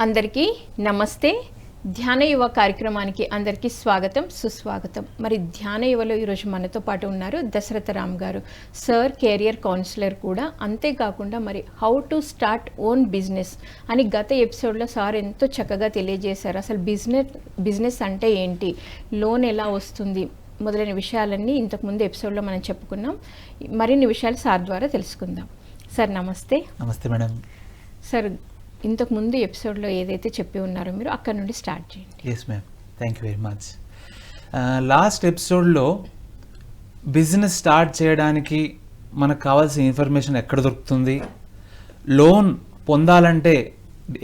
అందరికీ నమస్తే. ధ్యాన యువ కార్యక్రమానికి అందరికీ స్వాగతం, సుస్వాగతం. మరి ధ్యాన యువలో ఈరోజు మనతో పాటు ఉన్నారు దశరథ రామ్ గారు, సార్ కెరియర్ కౌన్సిలర్ కూడా. అంతేకాకుండా మరి how to start own business అని గత ఎపిసోడ్లో సార్ ఎంతో చక్కగా తెలియజేశారు. అసలు బిజినెస్ అంటే ఏంటి, లోన్ ఎలా వస్తుంది మొదలైన విషయాలన్నీ ఇంతకుముందు ఎపిసోడ్లో మనం చెప్పుకున్నాం. మరిన్ని విషయాలు సార్ ద్వారా తెలుసుకుందాం. సార్ నమస్తే. నమస్తే మేడం. సార్, ఇంతకుముందు ఎపిసోడ్లో ఏదైతే చెప్పి ఉన్నారో మీరు అక్కడ నుండి స్టార్ట్ చేయండి. Yes ma'am, thank you very much. Last ఎపిసోడ్లో బిజినెస్ స్టార్ట్ చేయడానికి మనకు కావాల్సిన ఇన్ఫర్మేషన్ ఎక్కడ దొరుకుతుంది, లోన్ పొందాలంటే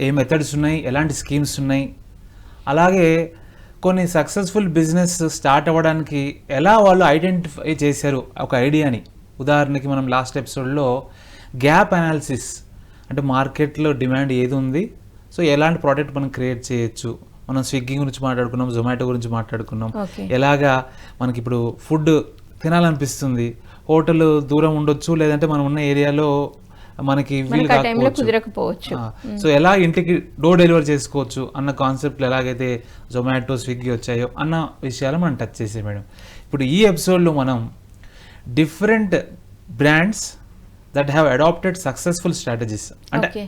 ఏ మెథడ్స్ ఉన్నాయి, ఎలాంటి స్కీమ్స్ ఉన్నాయి, అలాగే కొన్ని సక్సెస్ఫుల్ బిజినెస్ స్టార్ట్ అవ్వడానికి ఎలా వాళ్ళు ఐడెంటిఫై చేశారు ఒక ఐడియాని. ఉదాహరణకి మనం లాస్ట్ ఎపిసోడ్లో గ్యాప్ అనాలిసిస్ అంటే మార్కెట్లో డిమాండ్ ఏది ఉంది, సో ఎలాంటి ప్రోడక్ట్ మనం క్రియేట్ చేయొచ్చు, మనం స్విగ్గీ గురించి మాట్లాడుకున్నాం, జొమాటో గురించి మాట్లాడుకున్నాం. ఎలాగా మనకి ఇప్పుడు ఫుడ్ తినాలనిపిస్తుంది, హోటల్ దూరం ఉండొచ్చు, లేదంటే మనం ఉన్న ఏరియాలో మనకి వీలు కుదరకపోవచ్చు, సో ఎలా ఇంటికి డోర్ డెలివరీ చేసుకోవచ్చు అన్న కాన్సెప్ట్లు ఎలాగైతే జొమాటో స్విగ్గీ వచ్చాయో అన్న విషయాలు మనం టచ్ చేసాం మేడం. ఇప్పుడు ఈ ఎపిసోడ్లో మనం different brands that have adopted successful strategies, అంటే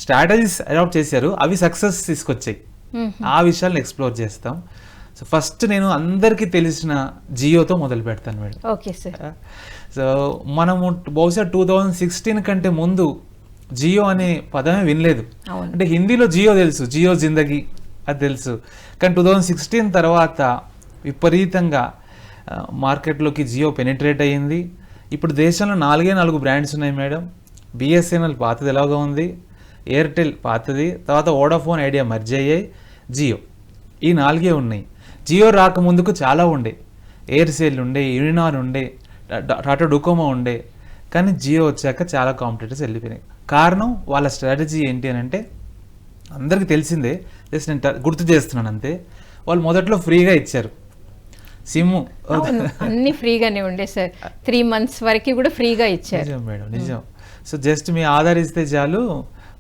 స్ట్రాటజీస్ అడాప్ట్ చేశారు, అవి సక్సెస్ తీసుకొచ్చాయి, ఆ విషయాలను ఎక్స్ప్లోర్ చేస్తాం. సో ఫస్ట్ నేను అందరికీ తెలిసిన జియోతో మొదలు పెడతాను మేడం. Okay sir. సో మనము బహుశా 2016 కంటే ముందు జియో అనే పదమే వినలేదు. అంటే హిందీలో జియో తెలుసు, జియో జిందగీ అది తెలుసు, కానీ 2016 తర్వాత విపరీతంగా మార్కెట్లోకి జియో పెనిట్రేట్ అయ్యింది. ఇప్పుడు దేశంలో 4 బ్రాండ్స్ ఉన్నాయి మేడం. బిఎస్ఎన్ఎల్ పాతది ఎలాగో ఉంది, ఎయిర్టెల్ పాతది, తర్వాత వోడాఫోన్ ఐడియా మర్జ్ అయ్యాయి, జియో, ఈ 4 ఉన్నాయి. జియో రాకముందుకు చాలా ఉండే, ఎయిర్సెల్ ఉండే, యూనినార్ ఉండే, టాటా డొకోమో ఉండే, కానీ జియో వచ్చాక చాలా కాంపిటీటర్స్ వెళ్ళిపోయినాయి. కారణం వాళ్ళ స్ట్రాటజీ ఏంటి అని అంటే అందరికీ తెలిసిందే, జస్ట్ నేను గుర్తు చేస్తున్నాను అంతే. వాళ్ళు మొదట్లో ఫ్రీగా ఇచ్చారు సిమ్, అన్ని ఫ్రీగానే ఉండే సార్, 3 months వరకు కూడా ఫ్రీగా ఇచ్చారు. నిజం మేడం, నిజం. సో జస్ట్ మీ ఆధార్ ఇస్తే చాలు,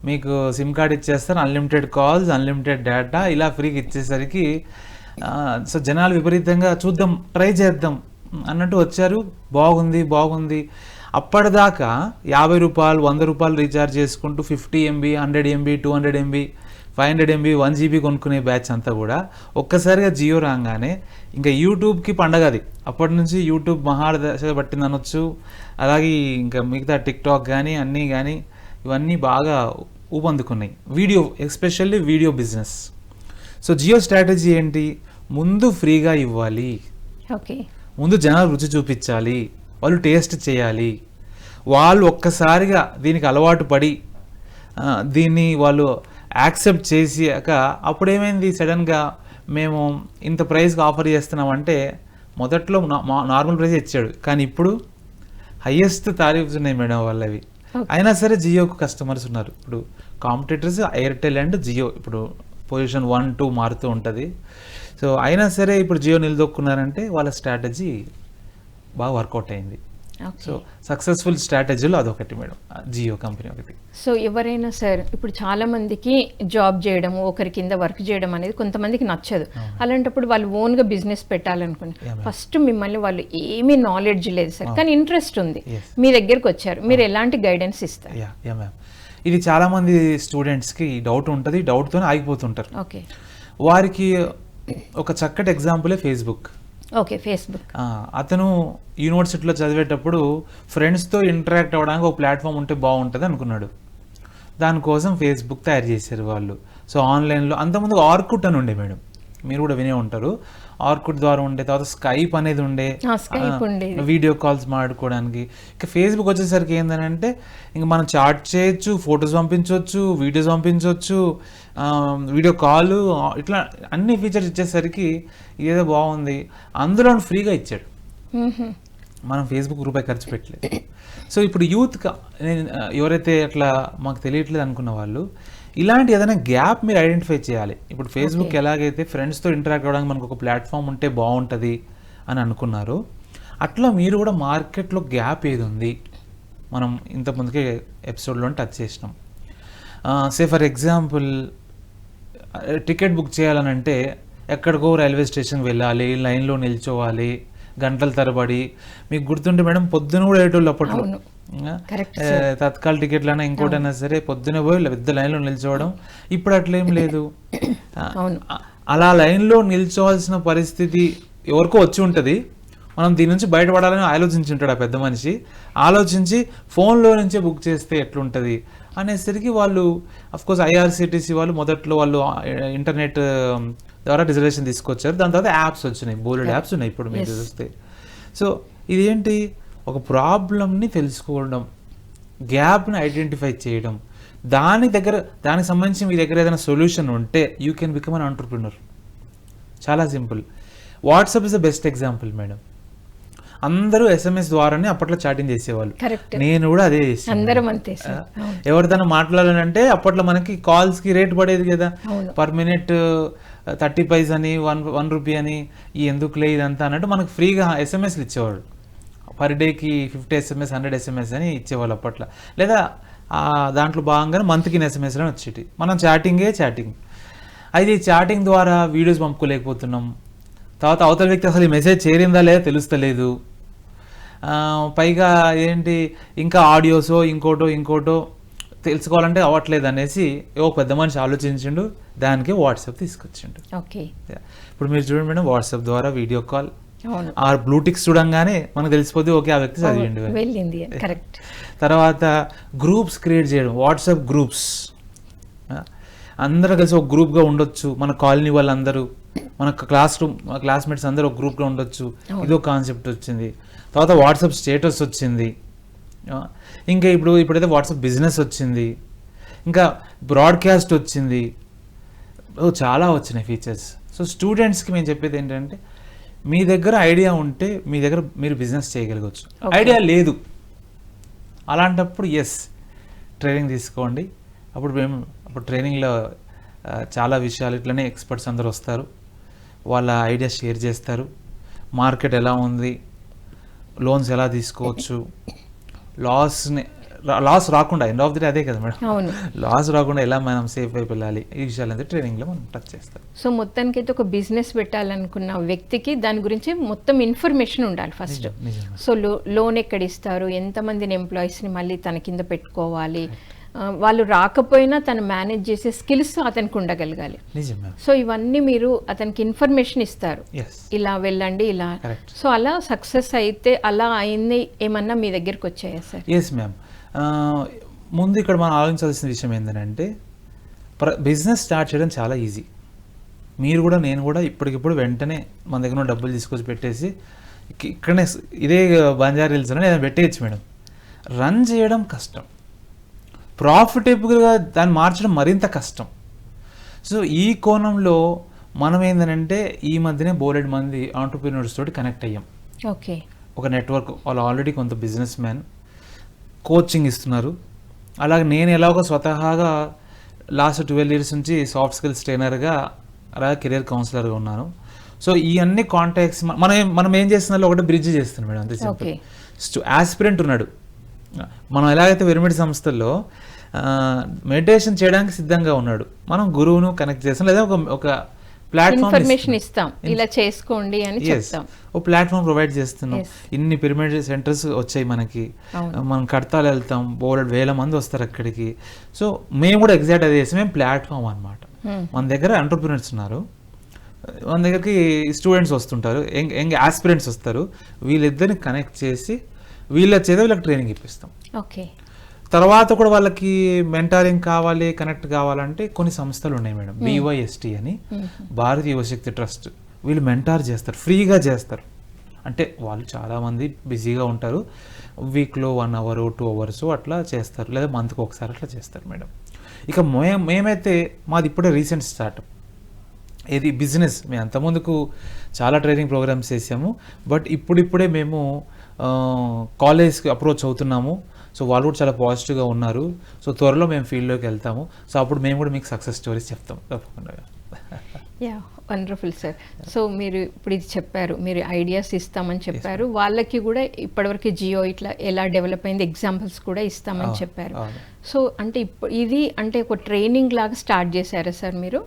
మీకు సిమ్ కార్డ్ ఇచ్చేస్తారు, అన్లిమిటెడ్ కాల్స్, అన్లిమిటెడ్ డేటా, ఇలా ఫ్రీగా ఇచ్చేసరికి సో జనాలు విపరీతంగా చూద్దాం, ట్రై చేద్దాం అన్నట్టు వచ్చారు. బాగుంది. అప్పటిదాకా ₹50, ₹100 రీఛార్జ్ చేసుకుంటూ 50 MB, 100 MB, 200 MB, 500 MB, 1 GB కొనుక్కునే బ్యాచ్ అంతా కూడా ఒక్కసారిగా జియో రాగానే ఇంకా యూట్యూబ్కి పండగది. అప్పటి నుంచి యూట్యూబ్ మహాదశ పట్టింది అనొచ్చు. అలాగే ఇంకా మిగతా టిక్టాక్ కానీ అన్నీ కానీ ఇవన్నీ బాగా ఊపందుకున్నాయి, video, especially video business. So Jio strategy ఏంటి, ముందు ఫ్రీగా ఇవ్వాలి, ముందు జనాలు రుచి చూపించాలి, వాళ్ళు టేస్ట్ చేయాలి, వాళ్ళు ఒక్కసారిగా దీనికి అలవాటు పడి దీన్ని వాళ్ళు యాక్సెప్ట్ చేసాక అప్పుడేమైంది, సడన్గా మేము ఇంత ప్రైస్కి ఆఫర్ చేస్తున్నామంటే మొదట్లో నార్మల్ ప్రైస్ ఇచ్చాడు, కానీ ఇప్పుడు హయ్యెస్ట్ తారీఫ్స్ ఉన్నాయి మేడం వాళ్ళవి. అయినా సరే జియోకు కస్టమర్స్ ఉన్నారు. ఇప్పుడు కాంపిటీటర్స్ ఎయిర్టెల్ అండ్ జియో ఇప్పుడు పొజిషన్ 1, 2 మారుతూ ఉంటుంది. సో అయినా సరే ఇప్పుడు జియో నిలదొక్కున్నారంటే వాళ్ళ స్ట్రాటజీ బాగా వర్కౌట్ అయింది. సో సక్సెస్ఫుల్ స్ట్రాటజీలో అదొకటి మేడం, జియో కంపెనీ ఒకటి. సో ఎవరైనా సార్, ఇప్పుడు చాలా మందికి జాబ్ చేయడం, ఒకరి కింద వర్క్ చేయడం అనేది కొంతమందికి నచ్చదు. అలాంటప్పుడు వాళ్ళు ఓన్గా బిజినెస్ పెట్టాలనుకుని ఫస్ట్ మిమ్మల్ని వాళ్ళు ఏమీ నాలెడ్జ్ లేదు సార్, కానీ ఇంట్రెస్ట్ ఉంది, మీ దగ్గరికి వచ్చారు, మీరు ఎలాంటి గైడెన్స్ ఇస్తారు? యా మ్యామ్, ఇది చాలామంది స్టూడెంట్స్కి డౌట్ ఉంటుంది, డౌట్తోనే ఆగిపోతుంటారు. ఓకే, వారికి ఒక చక్కటి ఎగ్జాంపులే ఫేస్బుక్. Okay, Facebook. అతను యూనివర్సిటీలో చదివేటప్పుడు ఫ్రెండ్స్తో ఇంటరాక్ట్ అవ్వడానికి ఒక ప్లాట్ఫామ్ ఉంటే బాగుంటుంది అనుకున్నాడు. దానికోసం ఫేస్బుక్ తయారు చేశారు వాళ్ళు. సో ఆన్లైన్లో అంతకుముందు ఆర్కుట్ అని ఉండే మేడం, మీరు కూడా వినే ఉంటారు. ఆర్కుట్ ద్వారా ఉండే, తర్వాత స్కైప్ అనేది ఉండే, వీడియో కాల్స్ మాట్లాడుకోవడానికి. ఇంకా ఫేస్బుక్ వచ్చేసరికి ఏంటంటే ఇంకా మనం చాట్ చేయొచ్చు, ఫొటోస్ పంపించవచ్చు, వీడియోస్ పంపించవచ్చు, వీడియో కాల్, ఇట్లా అన్ని ఫీచర్స్ ఇచ్చేసరికి ఏదో బాగుంది. అందులో ఫ్రీగా ఇచ్చాడు, మనం ఫేస్బుక్ రూపాయి ఖర్చు పెట్టలేదు. సో ఇప్పుడు యూత్ ఎవరైతే అట్లా మాకు తెలియట్లేదు అనుకున్న వాళ్ళు ఇలాంటి ఏదైనా గ్యాప్ మీరు ఐడెంటిఫై చేయాలి. ఇప్పుడు ఫేస్బుక్ ఎలాగైతే ఫ్రెండ్స్తో ఇంటరాక్ట్ అవ్వడానికి మనకు ఒక ప్లాట్ఫామ్ ఉంటే బాగుంటుంది అని అనుకున్నారు, అట్లా మీరు కూడా మార్కెట్లో గ్యాప్ ఏది ఉంది, మనం ఇంతకుముందుకే ఎపిసోడ్లో టచ్ చేసినాం. Say for example ticket book చేయాలనంటే ఎక్కడికో రైల్వే స్టేషన్కి వెళ్ళాలి, లైన్లో నిల్చోవాలి గంటల తరబడి. మీకు గుర్తుంటే మేడం పొద్దున కూడా వేయటోళ్ళు అప్పట్లో. తత్కాల్ టికెట్లైనా ఇంకోటైనా సరే పొద్దున పోయి పెద్ద లైన్లో నిల్చోవడం. ఇప్పుడు అట్లేం లేదు. అలా లైన్లో నిల్చోవాల్సిన పరిస్థితి ఎవరికో వచ్చి ఉంటుంది. మనం దీని నుంచి బయటపడాలని ఆలోచించుంటాడు ఆ పెద్ద మనిషి. ఆలోచించి ఫోన్లో నుంచే బుక్ చేస్తే ఎట్లుంటుంది అనేసరికి వాళ్ళు అఫ్కోర్స్ ఐఆర్సిటీసీ వాళ్ళు మొదట్లో వాళ్ళు ఇంటర్నెట్ ద్వారా రిజర్వేషన్ తీసుకొచ్చారు. దాని తర్వాత యాప్స్ వచ్చినాయి, బోలెడ్ యాప్స్ ఉన్నాయి ఇప్పుడు మీరు చూస్తే. సో ఇదేంటి, ఒక ప్రాబ్లమ్ని తెలుసుకోవడం, గ్యాప్ని ఐడెంటిఫై చేయడం, దానికి సంబంధించి మీ దగ్గర ఏదైనా సొల్యూషన్ ఉంటే you can become an entrepreneur. చాలా simple. WhatsApp is the best example madam. అందరూ SMS ద్వారానే అప్పట్లో చాటింగ్ చేసేవాళ్ళు. నేను కూడా అదే చేసాను. ఎవరిదైనా మాట్లాడాలంటే అప్పట్లో మనకి కాల్స్కి రేట్ పడేది కదా, పర్ మినిట్ 30 పైస్ అని, 1 రూపీ అని, ఈ ఎందుకులే ఇదంతా అన్నట్టు మనకు ఫ్రీగా SMSలు ఇచ్చేవాళ్ళు. పర్ డేకి 50 SMS 100 SMS అని ఇచ్చేవాళ్ళు అప్పట్లో. లేదా దాంట్లో భాగంగానే మంత్కి SMS అని వచ్చేటి. మనం చాటింగ్. అయితే ఈ చాటింగ్ ద్వారా వీడియోస్ పంపుకోలేకపోతున్నాం. తర్వాత అవతల వ్యక్తి అసలు ఈ మెసేజ్ చేరిందా లేదా తెలుస్తలేదు. పైగా ఏంటి, ఇంకా ఆడియోసో ఇంకోటో తెలుసుకోవాలంటే అవ్వట్లేదు అనేసి ఓ పెద్ద మనిషి ఆలోచించిండు, దానికి వాట్సాప్ తీసుకొచ్చిండు. ఓకే, ఇప్పుడు మీరు చూడండి మేడం, వాట్సాప్ ద్వారా వీడియో కాల్ ఆ బ్లూటిక్స్ చూడంగానే మనకు తెలిసిపోతే ఓకే ఆ వ్యక్తి చదివిండు. కరెక్ట్. తర్వాత గ్రూప్స్ క్రియేట్ చేయడం, వాట్సాప్ గ్రూప్స్. అందరూ కలిసి ఒక గ్రూప్గా ఉండొచ్చు. మన కాలనీ వాళ్ళందరూ, మన క్లాస్మేట్స్ అందరూ ఒక గ్రూప్గా ఉండొచ్చు. ఇదో కాన్సెప్ట్ వచ్చింది. తర్వాత వాట్సాప్ స్టేటస్ వచ్చింది. ఇంకా ఇప్పుడైతే వాట్సాప్ బిజినెస్ వచ్చింది. ఇంకా బ్రాడ్కాస్ట్ వచ్చింది. చాలా వచ్చినాయి ఫీచర్స్. సో స్టూడెంట్స్కి మేము చెప్పేది ఏంటంటే, మీ దగ్గర ఐడియా ఉంటే మీరు బిజినెస్ చేయగలగవచ్చు. ఐడియా లేదు అలాంటప్పుడు ట్రైనింగ్ తీసుకోండి. అప్పుడు ట్రైనింగ్లో చాలా విషయాలు ఇట్లనే ఎక్స్పర్ట్స్ అందరూ వస్తారు, వాళ్ళ ఐడియాస్ షేర్ చేస్తారు. మార్కెట్ ఎలా ఉంది, లోన్స్ ఎలా తీసుకోవచ్చు, లాస్ రాకుండా, ఎండ్ ఆఫ్ ది డే అదే కదా మేడం, లాస్ రాకుండా ఎలా మనం సేఫ్ అయిపోయి వెళ్ళాలి, ఈ విషయాలు ట్రైనింగ్లో మనం టచ్ చేస్తాం. సో మొత్తానికి అయితే ఒక బిజినెస్ పెట్టాలనుకున్న వ్యక్తికి దాని గురించి మొత్తం ఇన్ఫర్మేషన్ ఉండాలి ఫస్ట్. సో లోన్ ఎక్కడ ఇస్తారు, ఎంతమందిని ఎంప్లాయీస్ని మళ్ళీ తన కింద పెట్టుకోవాలి, వాళ్ళు రాకపోయినా తను మేనేజ్ చేసే స్కిల్స్ అతనికి ఉండగలగాలి. సో ఇవన్నీ మీరు అతనికి ఇన్ఫర్మేషన్ ఇస్తారు, ఇలా వెళ్ళండి ఇలా. సో అలా సక్సెస్ అయితే అలా అయింది ఏమన్నా మీ దగ్గరికి వచ్చాయా సార్? Yes ma'am. ముందు ఇక్కడ మనం ఆలోచించాల్సిన విషయం ఏంటంటే, బిజినెస్ స్టార్ట్ చేయడం చాలా ఈజీ. మీరు కూడా నేను కూడా ఇప్పటికిప్పుడు వెంటనే మన దగ్గర డబ్బులు తీసుకొచ్చి పెట్టేసి ఇక్కడనే ఇదే బంజారా హిల్స్ అని ఏదైనా పెట్టేయచ్చు మేడం. రన్ చేయడం కష్టం, ప్రాఫిటబుల్గా దాన్ని మార్చడం మరింత కష్టం. సో ఈ కోణంలో మనం ఏంటంటే ఈ మధ్యనే బోలెడ్ మంది ఆంటర్‌ప్రెన్యూర్స్ తోటి కనెక్ట్ అయ్యాం. ఓకే, ఒక నెట్వర్క్, వాళ్ళు ఆల్రెడీ కొంత బిజినెస్ మ్యాన్ కోచింగ్ ఇస్తున్నారు. అలాగే నేను ఎలాగో స్వతహాగా లాస్ట్ 12 years నుంచి సాఫ్ట్ స్కిల్స్ ట్రైనర్గా, అలాగే కెరియర్ కౌన్సిలర్గా ఉన్నాను. సో ఈ అన్ని కాంటాక్ట్స్ మనం ఏం చేస్తున్నా ఒకటి బ్రిడ్జ్ చేస్తున్నాం మేడం, అంతే సింపుల్. ఆస్పిరెంట్ ఉన్నాడు, మనం ఎలాగైతే పిరమిడ్ సంస్థల్లో మెడిటేషన్ చేయడానికి సిద్ధంగా ఉన్నాడు, మనం గురువును కనెక్ట్ చేస్తాం, లేదా ఒక ప్లాట్ఫామ్ ఇస్తాం, ఇలా చేసుకోండి అని చెప్తాం, ఓ ప్లాట్ఫామ్ ప్రొవైడ్ చేస్తున్నాం. ఇన్ని పిరమిడ్ సెంటర్స్ వచ్చాయి మనకి, మనం కడతాలు వెళ్తాం, బోలెడ్ వేల మంది వస్తారు అక్కడికి. సో మేము కూడా ఎగ్జాక్ట్ అదే చేస్తాం, మేము ప్లాట్ఫామ్ అనమాట. మన దగ్గర ఎంటర్‌ప్రెన్యూర్స్ ఉన్నారు, మన దగ్గరికి స్టూడెంట్స్ వస్తుంటారు, యంగ్ ఆస్పిరెంట్స్ వస్తారు. వీళ్ళిద్దరిని కనెక్ట్ చేసి వీళ్ళకి ట్రైనింగ్ ఇప్పిస్తాం. ఓకే, తర్వాత కూడా వాళ్ళకి మెంటారింగ్ కావాలి, కనెక్ట్ కావాలంటే కొన్ని సంస్థలు ఉన్నాయి మేడం. BYST అని, భారతీయ యువశక్తి ట్రస్ట్. వీళ్ళు మెంటార్ చేస్తారు, ఫ్రీగా చేస్తారు. అంటే వాళ్ళు చాలామంది బిజీగా ఉంటారు, వీక్లో 1 hour 2 hours అట్లా చేస్తారు, లేదా మంత్కి ఒకసారి అట్లా చేస్తారు మేడం. ఇక మేమైతే మాది ఇప్పుడే రీసెంట్ స్టార్ట్అప్, ఇది బిజినెస్. మేము అంతకుముందుకు చాలా ట్రైనింగ్ ప్రోగ్రామ్స్ చేసాము, బట్ ఇప్పుడిప్పుడే మేము కాలేజ్కి అప్రోచ్ అవుతున్నాము. సో వాళ్ళు కూడా చాలా పాజిటివ్గా ఉన్నారు. సో త్వరలో మేము ఫీల్డ్లోకి వెళ్తాము. సో అప్పుడు మేము కూడా మీకు సక్సెస్ స్టోరీస్ చెప్తాం తప్పకుండా. Yeah, wonderful sir. సో మీరు ఇప్పుడు ఇది చెప్పారు, మీరు ఐడియాస్ ఇస్తామని చెప్పారు, వాళ్ళకి కూడా ఇప్పటివరకు జియో ఇట్లా ఎలా డెవలప్ అయింది ఎగ్జాంపుల్స్ కూడా ఇస్తామని చెప్పారు. సో అంటే ఇప్పుడు ఇది అంటే ఒక ట్రైనింగ్ లాగా స్టార్ట్ చేశారా సార్ మీరు?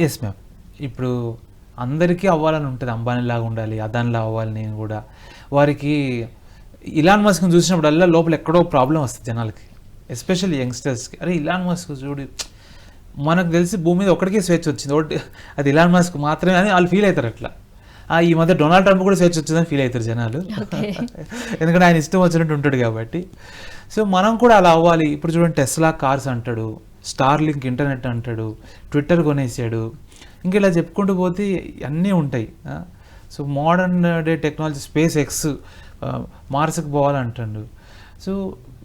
Yes ma'am. ఇప్పుడు అందరికీ అవ్వాలని ఉంటుంది, అంబానీలాగా ఉండాలి, అదానిలా అవ్వాలి నేను కూడా. వారికి ఇలాన్ మస్క్ని చూసినప్పుడల్లా లోపల ఎక్కడో ప్రాబ్లం వస్తుంది జనాలకి, ఎస్పెషల్లీ యంగ్స్టర్స్కి. అరే ఇలాన్ మస్క్ చూడు, మనకు తెలిసి భూమి మీద ఒక్కడికే స్వేచ్ఛ వచ్చింది, ఒకటి అది ఇలాన్ మస్క్ మాత్రమే అని వాళ్ళు ఫీల్ అవుతారు. అట్లా ఈ మధ్య డొనాల్డ్ ట్రంప్ కూడా స్వేచ్ఛ వచ్చిందని ఫీల్ అవుతారు జనాలు, ఎందుకంటే ఆయన ఇష్టం వచ్చినట్టు ఉంటాడు కాబట్టి. సో మనం కూడా అలా అవ్వాలి. ఇప్పుడు చూడండి, టెస్లా కార్స్ అంటాడు, స్టార్లింక్ ఇంటర్నెట్ అంటాడు, ట్విట్టర్ కొనేసాడు, ఇంక ఇలా చెప్పుకుంటూ పోతే అన్నీ ఉంటాయి. So modern day technology, SpaceX, మార్స్కి పోవాలంటాడు. సో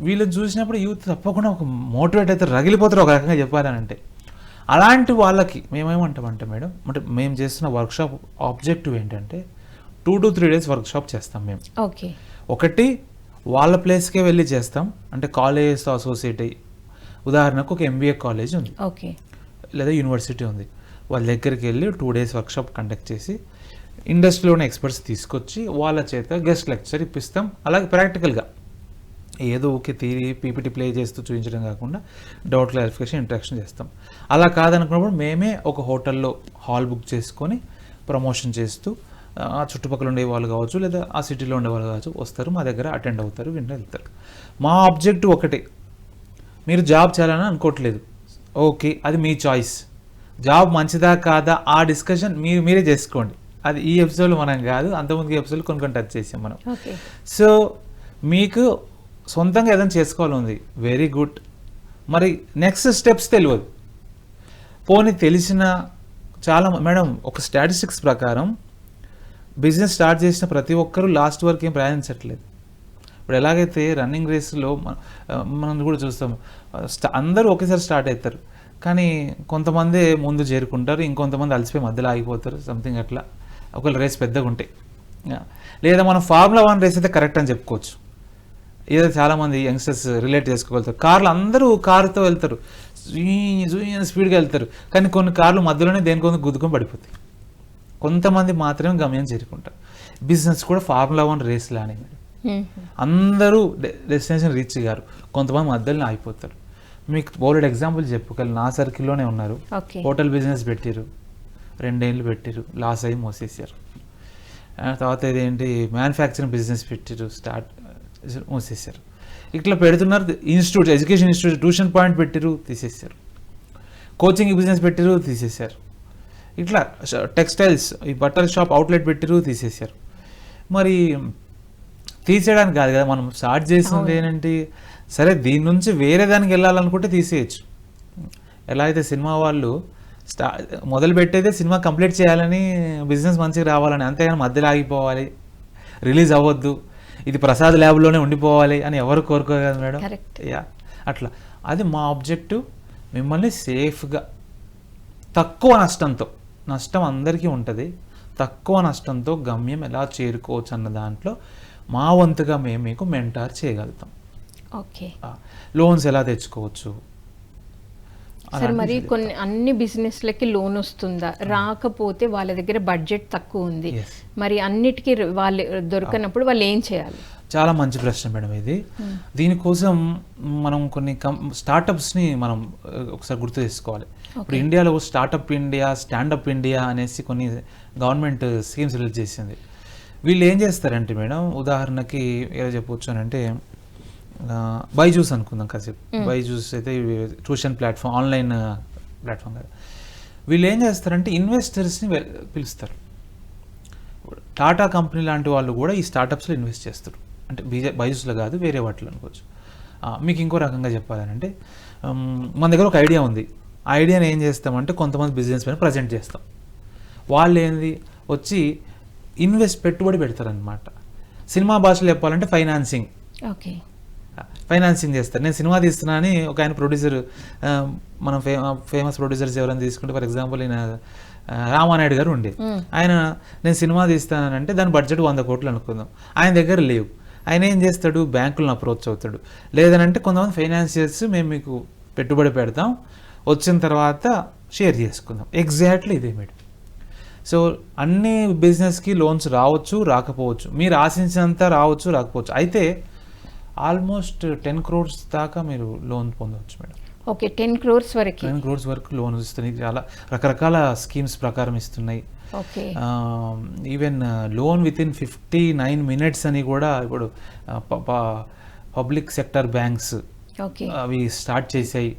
వీళ్ళని చూసినప్పుడు యూత్ తప్పకుండా ఒక మోటివేట్ అయితే రగిలిపోతారు ఒక రకంగా చెప్పాలంటే. అలాంటి వాళ్ళకి మేమేమంటామంటే మేడం, అంటే మేము చేస్తున్న వర్క్షాప్ ఆబ్జెక్టివ్ ఏంటంటే 2 to 3 days వర్క్షాప్ చేస్తాం మేము. ఓకే. ఒకటి వాళ్ళ ప్లేస్కే వెళ్ళి చేస్తాం, అంటే కాలేజెస్తో అసోసియేట్ అయ్యి, ఉదాహరణకు ఒక MBA కాలేజ్ ఉంది, ఓకే, లేదా యూనివర్సిటీ ఉంది, వాళ్ళ దగ్గరికి వెళ్ళి 2 days వర్క్షాప్ కండక్ట్ చేసి ఇండస్ట్రీలోని ఎక్స్పర్ట్స్ తీసుకొచ్చి వాళ్ళ చేత గెస్ట్ లెక్చర్ ఇప్పిస్తాం. అలాగే ప్రాక్టికల్గా ఏదో ఓకే థియరీ పీపీటీ ప్లే చేస్తూ చూపించడం కాకుండా డౌట్ క్లారిఫికేషన్, ఇంటరాక్షన్ చేస్తాం. అలా కాదనుకున్నప్పుడు మేమే ఒక హోటల్లో హాల్ బుక్ చేసుకొని ప్రమోషన్ చేస్తూ ఆ చుట్టుపక్కల ఉండే వాళ్ళు కావచ్చు, లేదా ఆ సిటీలో ఉండే వాళ్ళు కావచ్చు, వస్తారు మా దగ్గర అటెండ్ అవుతారు, వెళ్తారు. మా ఆబ్జెక్టివ్ ఒకటే, మీరు జాబ్ చేయాలని అనుకోవట్లేదు, ఓకే అది మీ చాయిస్. జాబ్ మంచిదా కాదా ఆ డిస్కషన్ మీరే చేసుకోండి. అది ఈ ఎపిసోడ్లో మనం కాదు, అంతకుముందు ఎపిసోడ్లో కొన్ని టచ్ చేసాం మనం. సో మీకు సొంతంగా ఏదైనా చేసుకోవాలి ఉంది, వెరీ గుడ్. మరి నెక్స్ట్ స్టెప్స్ తెలియదు, పోనీ తెలిసిన చాలా మేడం, ఒక స్టాటిస్టిక్స్ ప్రకారం బిజినెస్ స్టార్ట్ చేసిన ప్రతి ఒక్కరూ లాస్ట్ వరకు ఏం ప్రయాణించట్లేదు. ఇప్పుడు ఎలాగైతే రన్నింగ్ రేస్లో మనం కూడా చూస్తాం, అందరూ ఒకేసారి స్టార్ట్ అవుతారు, కానీ కొంతమంది ముందు చేరుకుంటారు, ఇంకొంతమంది అలసిపోయి మధ్యలో ఆగిపోతారు, సంథింగ్ అట్లా. ఒకవేళ రేస్ పెద్దగా ఉంటే, లేదా మనం Formula 1 రేస్ అయితే కరెక్ట్ అని చెప్పుకోవచ్చు. ఏదో చాలామంది యంగ్స్టర్స్ రిలేట్ చేసుకోగలుగుతారు. కార్లు అందరూ కారుతో వెళ్తారు, స్పీడ్గా వెళ్తారు, కానీ కొన్ని కార్లు మధ్యలోనే దేనికొంది గుద్దుకొని పడిపోతాయి. కొంతమంది మాత్రమే గమ్యం చేరుకుంటారు. బిజినెస్ కూడా Formula 1 రేస్ లానే మేడం, అందరూ డెస్టినేషన్ రీచ్ గారు, కొంతమంది మధ్యలోనే ఆగిపోతారు. మీకు బోల్డ్ ఎగ్జాంపుల్ చెప్పుకోవాలి, నా సర్కిల్లోనే ఉన్నారు. హోటల్ బిజినెస్ పెట్టిరు, 2 ఏళ్ళు పెట్టిరు, లాస్ అయ్యి మూసేసారు. తర్వాత ఇదేంటి మ్యానుఫ్యాక్చరింగ్ బిజినెస్ పెట్టిరు, మూసేసారు. ఇట్లా పెడుతున్నారు. Institute, education institute, tuition point పెట్టిరు, తీసేసారు. కోచింగ్ బిజినెస్ పెట్టిరు, తీసేసారు. ఇట్లా టెక్స్టైల్స్, ఈ బట్టల షాప్ అవుట్లెట్ పెట్టిరు, తీసేసారు. మరి తీసేయడానికి కాదు కదా మనం స్టార్ట్ చేసింది ఏంటంటే, సరే దీని నుంచి వేరే దానికి వెళ్ళాలనుకుంటే తీసేయచ్చు. ఎలా అయితే సినిమా వాళ్ళు మొదలు పెట్టేదే సినిమా కంప్లీట్ చేయాలని, బిజినెస్ మంచిగా రావాలని, అంతేగాని మధ్యలో ఆగిపోవాలి, రిలీజ్ అవ్వద్దు, ఇది ప్రసాద్ ల్యాబ్లోనే ఉండిపోవాలి అని ఎవరు కోరుకోరు కదా మేడం. యా, అట్లా అది మా ఆబ్జెక్టివ్. మిమ్మల్ని సేఫ్గా తక్కువ నష్టంతో, నష్టం అందరికీ ఉంటుంది, తక్కువ నష్టంతో గమ్యం ఎలా చేరుకోవచ్చు అన్న దాంట్లో మా వంతుగా మేము మీకు మెంటార్ చేయగలుగుతాం. ఓకే, లోన్స్ ఎలా తెచ్చుకోవచ్చు. సార్ మరి కొన్ని అన్ని బిజినెస్లకి లోన్ వస్తుందా? రాకపోతే వాళ్ళ దగ్గర బడ్జెట్ తక్కువ ఉంది, మరి అన్నిటికీ వాళ్ళు దొరకనప్పుడు వాళ్ళు ఏం చేయాలి? చాలా మంచి ప్రశ్న మేడం ఇది. దీనికోసం మనం కొన్ని స్టార్టప్స్ని మనం ఒకసారి గుర్తు చేసుకోవాలి. ఇప్పుడు ఇండియాలో స్టార్టప్ ఇండియా, స్టాండప్ ఇండియా అనేసి కొన్ని గవర్నమెంట్ స్కీమ్స్ రిలీజ్ చేసింది. వీళ్ళు ఏం చేస్తారంటే మేడం, ఉదాహరణకి ఏదో చెప్పవచ్చు అని అంటే, బైజూస్ అనుకుందాం కాసేపు. బైజూస్ అయితే ట్యూషన్ ప్లాట్ఫామ్, ఆన్లైన్ ప్లాట్ఫామ్ కదా. వీళ్ళు ఏం చేస్తారంటే ఇన్వెస్టర్స్ని పిలుస్తారు. టాటా కంపెనీ లాంటి వాళ్ళు కూడా ఈ స్టార్టప్స్లో ఇన్వెస్ట్ చేస్తారు. అంటే బైజూస్లో కాదు, వేరే వాటిలో అనుకోవచ్చు. మీకు ఇంకో రకంగా చెప్పాలంటే, మన దగ్గర ఒక ఐడియా ఉంది, ఆ ఐడియాని ఏం చేస్తామంటే కొంతమంది బిజినెస్ పైన ప్రజెంట్ చేస్తాం. వాళ్ళు ఏంది వచ్చి పెట్టుబడి పెడతారనమాట. సినిమా భాషలో చెప్పాలంటే ఫైనాన్సింగ్. ఓకే, ఫైనాన్సింగ్ చేస్తారు. నేను సినిమా తీస్తున్నా అని ఒక ఆయన ప్రొడ్యూసర్, మనం ఫేమస్ ప్రొడ్యూసర్స్ ఎవరైనా తీసుకుంటే, ఫర్ ఎగ్జాంపుల్ ఈయన రామానాయుడు గారు ఉండే, ఆయన నేను సినిమా తీస్తానంటే దాని బడ్జెట్ 100 కోట్లు అనుకుందాం, ఆయన దగ్గర లేవు. ఆయన ఏం చేస్తాడు, బ్యాంకులను అప్రోచ్ అవుతాడు, లేదనంటే కొంతమంది ఫైనాన్షియర్స్ మేము మీకు పెట్టుబడి పెడతాం, వచ్చిన తర్వాత షేర్ చేసుకుందాం. ఎగ్జాక్ట్లీ ఇదే మేడం. సో అన్ని బిజినెస్కి లోన్స్ రావచ్చు, రాకపోవచ్చు, మీరు ఆశించినంత రావచ్చు, రాకపోవచ్చు. అయితే ఆల్మోస్ట్ 10 crores దాకా మీరు లోన్ పొందవచ్చు మేడం. ఓకే, 10 crores వరకు. 10 crores వరకు లోన్ ఇస్తున్నాయి. చాలా రకరకాల స్కీమ్స్ ప్రకారం ఇస్తున్నాయి. Okay, even loan with in 59 minutes అని కూడా ఇప్పుడు పబ్లిక్ సెక్టర్ బ్యాంక్స్ ఓకే, అవి స్టార్ట్ చేసాయి.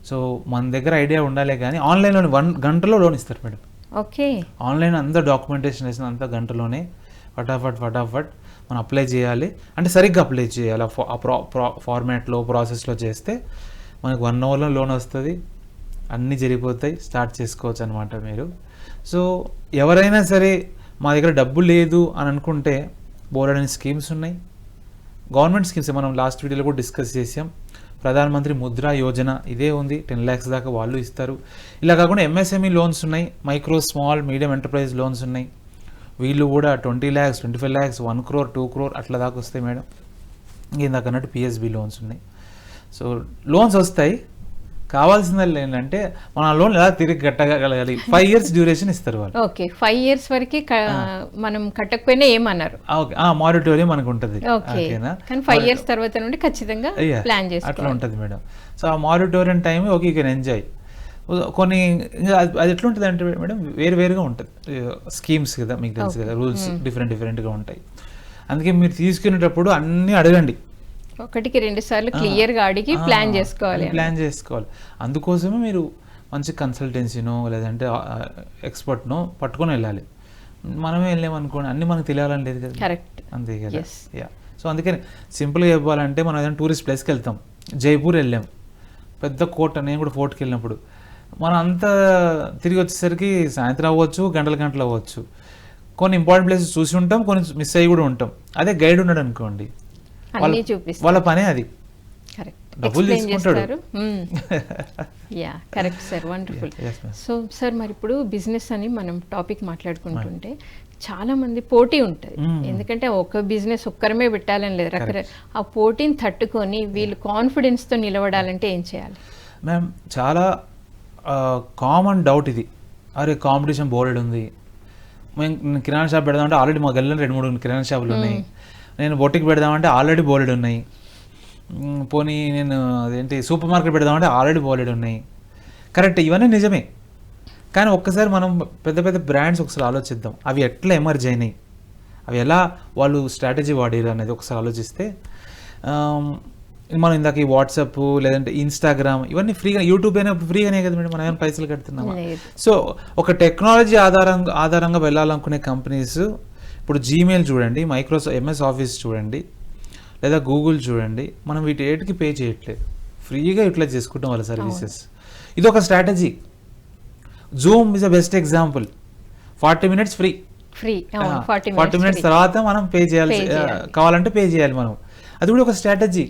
సో మన దగ్గర ఐడియా ఉండాలి కానీ ఆన్లైన్లో 1 గంటలో లోన్ ఇస్తారు మేడం. ఓకే, ఆన్లైన్ అంతా డాక్యుమెంటేషన్ వేసిన అంతా గంటలోనే ఫటాఫట్ మనం అప్లై చేయాలి. అంటే సరిగ్గా అప్లై చేయాలి. ఆ ఫార్మాట్లో ప్రాసెస్లో చేస్తే మనకు 1 hourలో లోన్ వస్తుంది. అన్నీ జరిగిపోతాయి, స్టార్ట్ చేసుకోవచ్చు అనమాట మీరు. సో ఎవరైనా సరే మా దగ్గర డబ్బు లేదు అని అనుకుంటే బోలెడని స్కీమ్స్ ఉన్నాయి. గవర్నమెంట్ స్కీమ్స్ మనం లాస్ట్ వీడియోలో కూడా డిస్కస్ చేసాం. ప్రధానమంత్రి ముద్రా యోజన ఇదే ఉంది, 10 lakhs దాకా వాళ్ళు ఇస్తారు. ఇలా కాకుండా ఎంఎస్ఎంఈ లోన్స్ ఉన్నాయి, micro small medium enterprise loans ఉన్నాయి. వీళ్ళు కూడా 20 lakhs, 25 lakhs, 1 crore, 2 crore అట్లా దాకా వస్తాయి మేడం. ఇందాక అన్నట్టు పిఎస్బి లోన్స్ ఉన్నాయి. సో లోన్స్ వస్తాయి. కావాల్సింది ఏంటంటే మన లోన్ ఎలా తిరిగి కట్టగలగాలి. 5 years డ్యూరేషన్ ఇస్తారు వాళ్ళు. ఓకే, 5 years వరకు మనం కట్టకపోయినా ఏమన్నారు. ఓకే, మారిటోరియం మనకు ఉంటుంది. ఓకేనా, కానీ 5 years తర్వాత నుండి ఖచ్చితంగా ప్లాన్ చేసుకోవాలి. అట్లా ఉంటుంది మేడం. సో ఆ moratorium time okay, you can enjoy. కొన్ని అది ఎట్లా ఉంటుంది అంటే మేడం వేరుగా ఉంటుంది స్కీమ్స్ కదా, మీకు తెలుసు కదా, రూల్స్ డిఫరెంట్గా ఉంటాయి. అందుకే మీరు తీసుకునేటప్పుడు అన్నీ అడగండి. 1-2 సార్లు క్లియర్గా అడిగి ప్లాన్ చేసుకోవాలి. అందుకోసమే మీరు మంచి కన్సల్టెన్సీనో లేదంటే ఎక్స్పర్ట్నో పట్టుకొని వెళ్ళాలి. మనమే వెళ్ళామనుకోండి అన్నీ మనకు తెలియాలని లేదు కదా. కరెక్ట్, అంతే కదా. సో అందుకని సింపుల్గా చెప్పాలంటే మనం ఏదైనా టూరిస్ట్ ప్లేస్కి వెళ్తాం. జైపూర్ వెళ్ళాం, పెద్ద కోట. నేను కూడా ఫోర్ట్కి వెళ్ళినప్పుడు మనం అంతా తిరిగి వచ్చేసరికి సాయంత్రం అవ్వచ్చు, గంటలు అవ్వచ్చు. కొన్ని ఇంపార్టెంట్ ప్లేసెస్ చూసి ఉంటాం, కొన్ని మిస్ అయ్యి కూడా ఉంటాం. అదే గైడ్ ఉన్నాడు అనుకోండి, వాళ్ళ పనే అది. డబ్బులు తీసుకుంటాడు. Yeah, correct sir, wonderful. So sir, మరి ఇప్పుడు బిజినెస్ అని మనం టాపిక్ మాట్లాడుకుంటుంటే చాలా మంది పోటీ ఉంటుంది. ఎందుకంటే ఒక బిజినెస్ ఒక్కరమే పెట్టాలని లేదు, రకరకాల ఆ పోటీని తట్టుకొని వీళ్ళు కాన్ఫిడెన్స్తో నిలబడాలంటే ఏం చేయాలి? మ్యామ్, చాలా కామన్ డౌట్ ఇది. అరే కాంపిటీషన్ బోర్డు ఉంది, నేను కిరాణా షాప్ పెడదామంటే ఆల్రెడీ మా గల్లీలో 2-3 కిరాణా షాపులు ఉన్నాయి. నేను బొటిక్ పెడదామంటే ఆల్రెడీ బోలెడ్ ఉన్నాయి. పోనీ నేను అదేంటి సూపర్ మార్కెట్ పెడదామంటే ఆల్రెడీ బోలెడ్ ఉన్నాయి. కరెక్ట్, ఇవన్నీ నిజమే. కానీ ఒక్కసారి మనం పెద్ద బ్రాండ్స్ ఒకసారి ఆలోచిద్దాం. అవి ఎట్లా ఎమర్జ్ అయినాయి, అవి ఎలా వాళ్ళు స్ట్రాటజీ వాడారు అనేది ఒకసారి ఆలోచిస్తే మనం ఇందాక ఈ వాట్సాప్ లేదంటే ఇన్స్టాగ్రామ్ ఇవన్నీ ఫ్రీగా, యూట్యూబ్ అయినా ఫ్రీగానే కదా మేడం, మనం ఏమైనా పైసలు కడుతున్నామా? సో ఒక టెక్నాలజీ ఆధారంగా వెళ్ళాలనుకునే కంపెనీస్ ఇప్పుడు జీమెయిల్ చూడండి, MS ఆఫీస్ చూడండి, లేదా గూగుల్ చూడండి, మనం వీటి ఏటికి పే చేయట్లేదు, ఫ్రీగా యూటిలైజ్ చేసుకుంటాం వాళ్ళ సర్వీసెస్. ఇది ఒక strategy. Zoom is the best example. 40 minutes free. 40 minutes తర్వాత మనం పే చేయాలి, కావాలంటే పే చేయాలి మనం. అది కూడా ఒక స్ట్రాటజీ.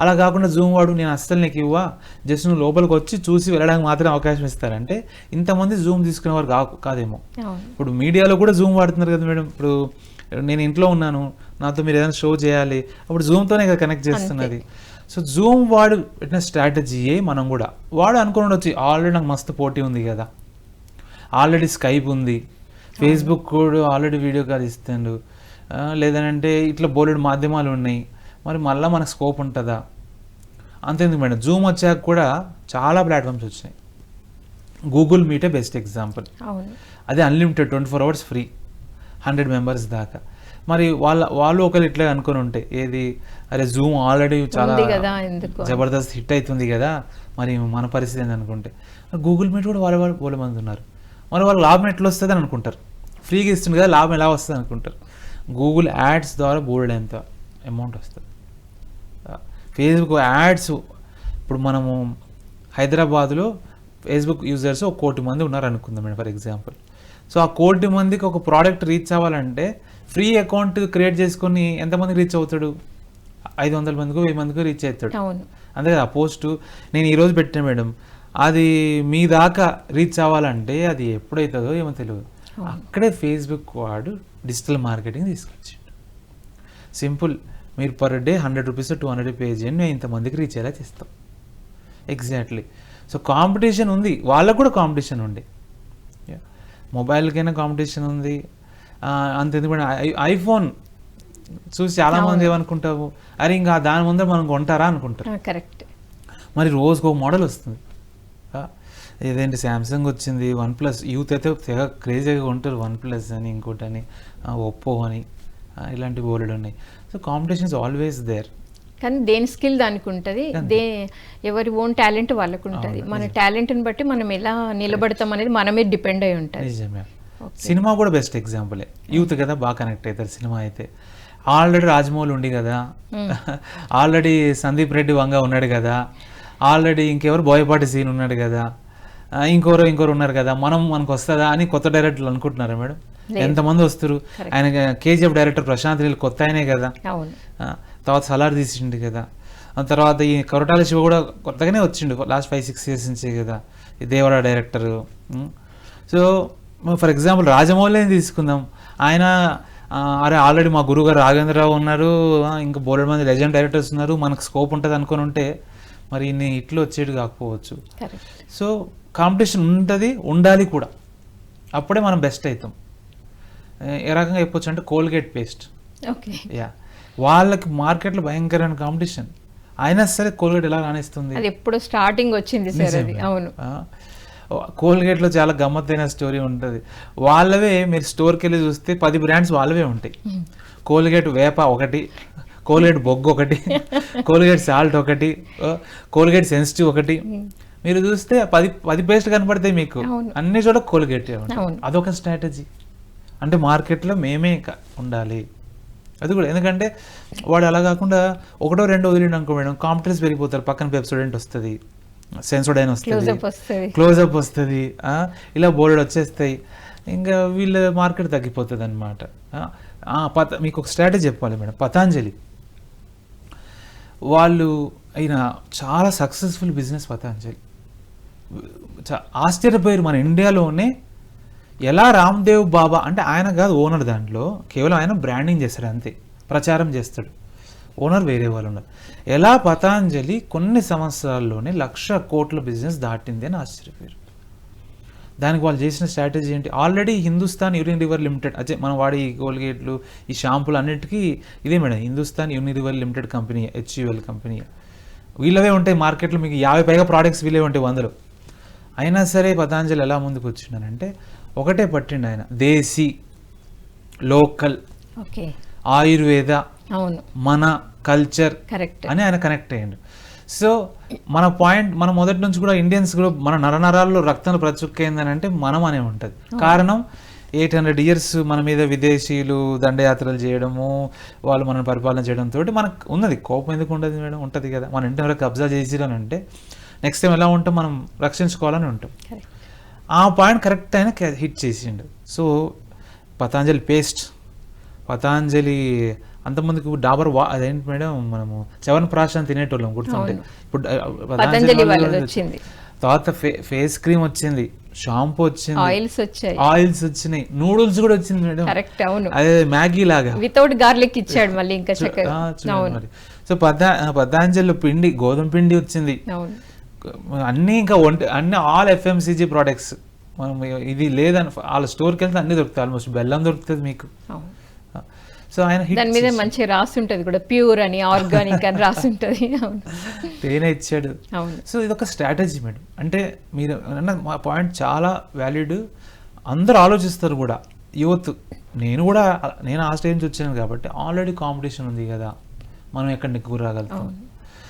అలా కాకుండా జూమ్ వాడు నేను అస్సలు నీకు ఇవ్వా, జస్ట్ నువ్వు లోపలికి వచ్చి చూసి వెళ్ళడానికి మాత్రమే అవకాశం ఇస్తారంటే ఇంతమంది జూమ్ తీసుకునేవారు కాదేమో. ఇప్పుడు మీడియాలో కూడా జూమ్ వాడుతున్నారు కదా మేడం. ఇప్పుడు నేను ఇంట్లో ఉన్నాను, నాతో మీరు ఏదైనా షో చేయాలి, అప్పుడు జూమ్తోనే కదా కనెక్ట్ చేస్తున్నది. సో జూమ్ వాడు పెట్టిన స్ట్రాటజీయే మనం కూడా వాడు అనుకుని వచ్చి ఆల్రెడీ నాకు మస్తు పోటీ ఉంది కదా, ఆల్రెడీ స్కైప్ ఉంది, ఫేస్బుక్ కూడా ఆల్రెడీ వీడియో కాల్ ఇస్తాడు, లేదంటే ఇట్లా బోలెడు మాధ్యమాలు ఉన్నాయి, మరి మళ్ళీ మనకు స్కోప్ ఉంటుందా? అంతేందుకు మేడం, జూమ్ వచ్చాక కూడా చాలా ప్లాట్ఫామ్స్ వచ్చినాయి. గూగుల్ మీటే బెస్ట్ ఎగ్జాంపుల్. అదే అన్లిమిటెడ్ 24 hours ఫ్రీ, 100 members దాకా. మరి వాళ్ళు ఒకరు ఇట్లా అనుకుని ఉంటే ఏది, అరే జూమ్ ఆల్రెడీ చాలా జబర్దస్త్ హిట్ అవుతుంది కదా, మరి మన పరిస్థితి ఏంది అనుకుంటే గూగుల్ మీట్ కూడా వాళ్ళు బోలే మంది ఉన్నారు. మరి వాళ్ళకి లాభం ఎట్లా వస్తుంది అని అనుకుంటారు, ఫ్రీగా ఇస్తుంది కదా లాభం ఎలా వస్తుంది అనుకుంటారు. గూగుల్ యాడ్స్ ద్వారా బోల్డ్ ఎంత అమౌంట్ వస్తుంది. ఫేస్బుక్ యాడ్స్, ఇప్పుడు మనము హైదరాబాద్లో ఫేస్బుక్ యూజర్స్ 1 కోటి మంది ఉన్నారు అనుకుందాం మేడం ఫర్ ఎగ్జాంపుల్. సో ఆ 1 కోటి మందికి ఒక ప్రోడక్ట్ రీచ్ అవ్వాలంటే ఫ్రీ అకౌంట్ క్రియేట్ చేసుకొని ఎంతమందికి రీచ్ అవుతాడు? 500 మందికో 1000 మందికో రీచ్ అవుతాడు. అంతే కదా. ఆ పోస్టు నేను ఈరోజు పెట్టాను మేడం, అది మీ దాకా రీచ్ అవ్వాలంటే అది ఎప్పుడవుతుందో ఏమో తెలియదు. అక్కడే ఫేస్బుక్ వాడు డిజిటల్ మార్కెటింగ్ తీసుకొచ్చాడు. సింపుల్, మీరు పర్ డే 100 rupees 200 పే చేయండి, మేము ఇంతమందికి రీచ్ అయ్యేలా చేస్తాం. ఎగ్జాక్ట్లీ. సో కాంపిటీషన్ ఉంది, వాళ్ళకు కూడా కాంపిటీషన్ ఉంది. మొబైల్కైనా కాంపిటీషన్ ఉంది. అంతెందుకు ఐఫోన్ చూసి చాలామంది ఏమనుకుంటావు, అరే ఇంకా దాని ముందర మనం కొంటారా అనుకుంటారు. కరెక్ట్. మరి రోజుకు ఒక మోడల్ వస్తుంది. ఏదేంటి శాంసంగ్ వచ్చింది, OnePlus, యూత్ అయితే తెగ క్రేజీగా ఉంటారు, OnePlus అని, ఇంకోటని, ఒప్పో అని, ఇలాంటి బోర్డులు ఉన్నాయి. So competition is always there. కానీ దేని స్కిల్ దానికి ఉంటుంది, ఎవరి ఓన్ టాలెంట్ వాళ్ళకు ఉంటుంది. మన టాలెంట్ని బట్టి మనం ఎలా నిలబడతాం అనేది మనమే డిపెండ్ అయి ఉంటుంది. నిజమే. సినిమా కూడా బెస్ట్ ఎగ్జాంపులే. యూత్ కదా బాగా కనెక్ట్ అవుతారు సినిమా అయితే. ఆల్రెడీ రాజమౌళి ఉండి కదా, ఆల్రెడీ సందీప్ రెడ్డి వంగ ఉన్నాడు కదా, ఆల్రెడీ ఇంకెవరు బోయపాటి సీన్ ఉన్నాడు కదా, ఇంకోరు ఉన్నారు కదా, మనకు వస్తుందా అని కొత్త డైరెక్టర్లు అనుకుంటున్నారా మేడం? ఎంతమంది వస్తారు. ఆయన KGF డైరెక్టర్ ప్రశాంత్ నీల్ కొత్త ఆయనే కదా, తర్వాత సలార్ తీసిండు కదా, తర్వాత ఈ కొరటాల శివ కూడా కొత్తగానే వచ్చిండు లాస్ట్ 5-6 years నుంచే కదా, ఈ Devara director. So for example Rajamouli తీసుకుందాం, ఆయన అరే ఆల్రెడీ మా గురువుగారు రాఘవేంద్రరావు ఉన్నారు, ఇంకా బోలెడు మంది లెజెండ్ డైరెక్టర్స్ ఉన్నారు, మనకు స్కోప్ ఉంటుంది అనుకుని ఉంటే మరి ఇన్ని ఇట్లు వచ్చేది కాకపోవచ్చు. సో కాంపిటీషన్ ఉంటుంది, ఉండాలి కూడా, అప్పుడే మనం బెస్ట్ అవుతాం. ఏ రకంగా చెప్పొచ్చు అంటే కోల్గేట్ పేస్ట్, వాళ్ళకి మార్కెట్లో భయంకరమైన కాంపిటీషన్ అయినా సరే కోల్గేట్ ఎలా రాణిస్తుంది. అది ఎప్పుడు స్టార్టింగ్ వచ్చింది సార్ అది. అవును, కోల్గేట్లో చాలా గమ్మత్తైన స్టోరీ ఉంటుంది. వాళ్ళవే మీరు స్టోర్కి వెళ్ళి చూస్తే 10 brands వాళ్ళవే ఉంటాయి. కోల్గేట్ వేప ఒకటి, కోల్గేట్ బొగ్గు ఒకటి, కోల్గేట్ సాల్ట్ ఒకటి, కోల్గేట్ సెన్సిటివ్ ఒకటి. మీరు చూస్తే 10 పేస్ట్ కనపడతాయి మీకు, అన్ని చోట కోల్గేట్. అదొక స్ట్రాటజీ. అంటే మార్కెట్లో మేమే ఉండాలి. అది కూడా ఎందుకంటే వాడు అలా కాకుండా ఒకటో రెండో వదిలిండు అనుకో మేడం, కాంపిటీటర్స్ పెరిగిపోతారు. పక్కన పెప్సోడెంట్ వస్తుంది, సెన్సోడైన్ వస్తుంది, క్లోజప్ వస్తుంది, ఇలా బోర్డు వచ్చేస్తాయి. ఇంకా వీళ్ళ మార్కెట్ తగ్గిపోతుంది అనమాట. మీకు ఒక స్ట్రాటజీ చెప్పాలి మేడం. పతాంజలి వాళ్ళు అయిన చాలా సక్సెస్ఫుల్ బిజినెస్. పతాంజలి ఆశ్చర్యపోయారు మన ఇండియాలోనే ఎలా రామ్దేవ్ బాబా అంటే ఆయన కాదు ఓనర్, దాంట్లో కేవలం ఆయన బ్రాండింగ్ చేస్తాడు అంతే, ప్రచారం చేస్తాడు, ఓనర్ వేరే వాళ్ళు ఉన్నారు. ఎలా పతాంజలి కొన్ని సంవత్సరాల్లోనే 1,00,000 కోట్ల బిజినెస్ దాటింది అని ఆశ్చర్యపోయారు. దానికి వాళ్ళు చేసిన స్ట్రాటజీ ఏంటి? ఆల్రెడీ హిందుస్థాన్ యూనిలివర్ లిమిటెడ్, అదే మనం వాడి ఈ కోల్గేట్లు ఈ షాంపూలు అన్నిటికీ ఇదే madam, Hindustan Unilever limited company, HUL company. వీళ్ళవే ఉంటాయి మార్కెట్లో, మీకు 50 పైగా ప్రోడక్ట్స్ వీళ్ళే ఉంటాయి 100లో. అయినా సరే పతాంజలి ఎలా ముందుకు వచ్చిండనంటే ఒకటే పట్టిండు ఆయన, దేశీ, లోకల్, ఆయుర్వేద, మన కల్చర్ అని ఆయన కనెక్ట్ అయ్యాడు. సో మన పాయింట్, మన మొదటి నుంచి కూడా ఇండియన్స్ కూడా మన నరనరాల్లో రక్తంలో ప్రచుక్కేందని అంటే మనం అనే ఉంటుంది. కారణం 800 years మన మీద విదేశీయులు దండయాత్రలు చేయడము, వాళ్ళు మనం పరిపాలన చేయడంతో మనకు ఉన్నది. కోపం ఎందుకు ఉండదు మేడం? ఉంటుంది కదా. మన ఇంటి వరకు కబ్జా చేసిరని అంటే నెక్స్ట్ టైం ఎలా ఉంటాం, మనం రక్షించుకోవాలని ఉంటాం. ఆ పాయింట్ కరెక్ట్ అయినా హిట్ చేసిండు. సో పతాంజలి పేస్ట్, పతాంజలి అంతమందికి డాబర్ అదేంటి మేడం, మనము చవన్ప్రాష్ అని తినేటోళ్ళం గుర్తుంటే, ఇప్పుడు తర్వాత ఫేస్ క్రీమ్ వచ్చింది, షాంపూ వచ్చింది, ఆయిల్స్ వచ్చినాయి, నూడిల్స్ కూడా వచ్చింది మేడం. అదే మ్యాగీ లాగా వితౌట్ గార్లిక్ ఇచ్చాడు మళ్ళీ ఇంకా. సో పతాంజలి పిండి, గోధుమ పిండి వచ్చింది, అన్నీ ఇంకా అన్ని ఆల్ FMCG ప్రోడక్ట్స్. మనం ఇది లేదని వాళ్ళ స్టోర్కి వెళ్తే అన్ని దొరుకుతాయి, ఆల్మోస్ట్ బెల్లం దొరుకుతుంది మీకు. సో ఆయన దాని మీద మంచి రాసి ఉంటుంది కూడా, ప్యూర్ అని, ఆర్గానిక్ అని రాసి ఉంటుంది. తేనె ఇచ్చాడు. సో ఇదొక స్ట్రాటజీ మేడం. అంటే మీరు అన్న మా పాయింట్ చాలా వ్యాలిడ్, అందరూ ఆలోచిస్తారు కూడా యువత్. నేను ఆ స్టేజ్ నుంచి వచ్చాను కాబట్టి ఆల్రెడీ కాంపిటీషన్ ఉంది కదా, మనం ఎక్కడ నెగ్గు రాగలుగుతాం.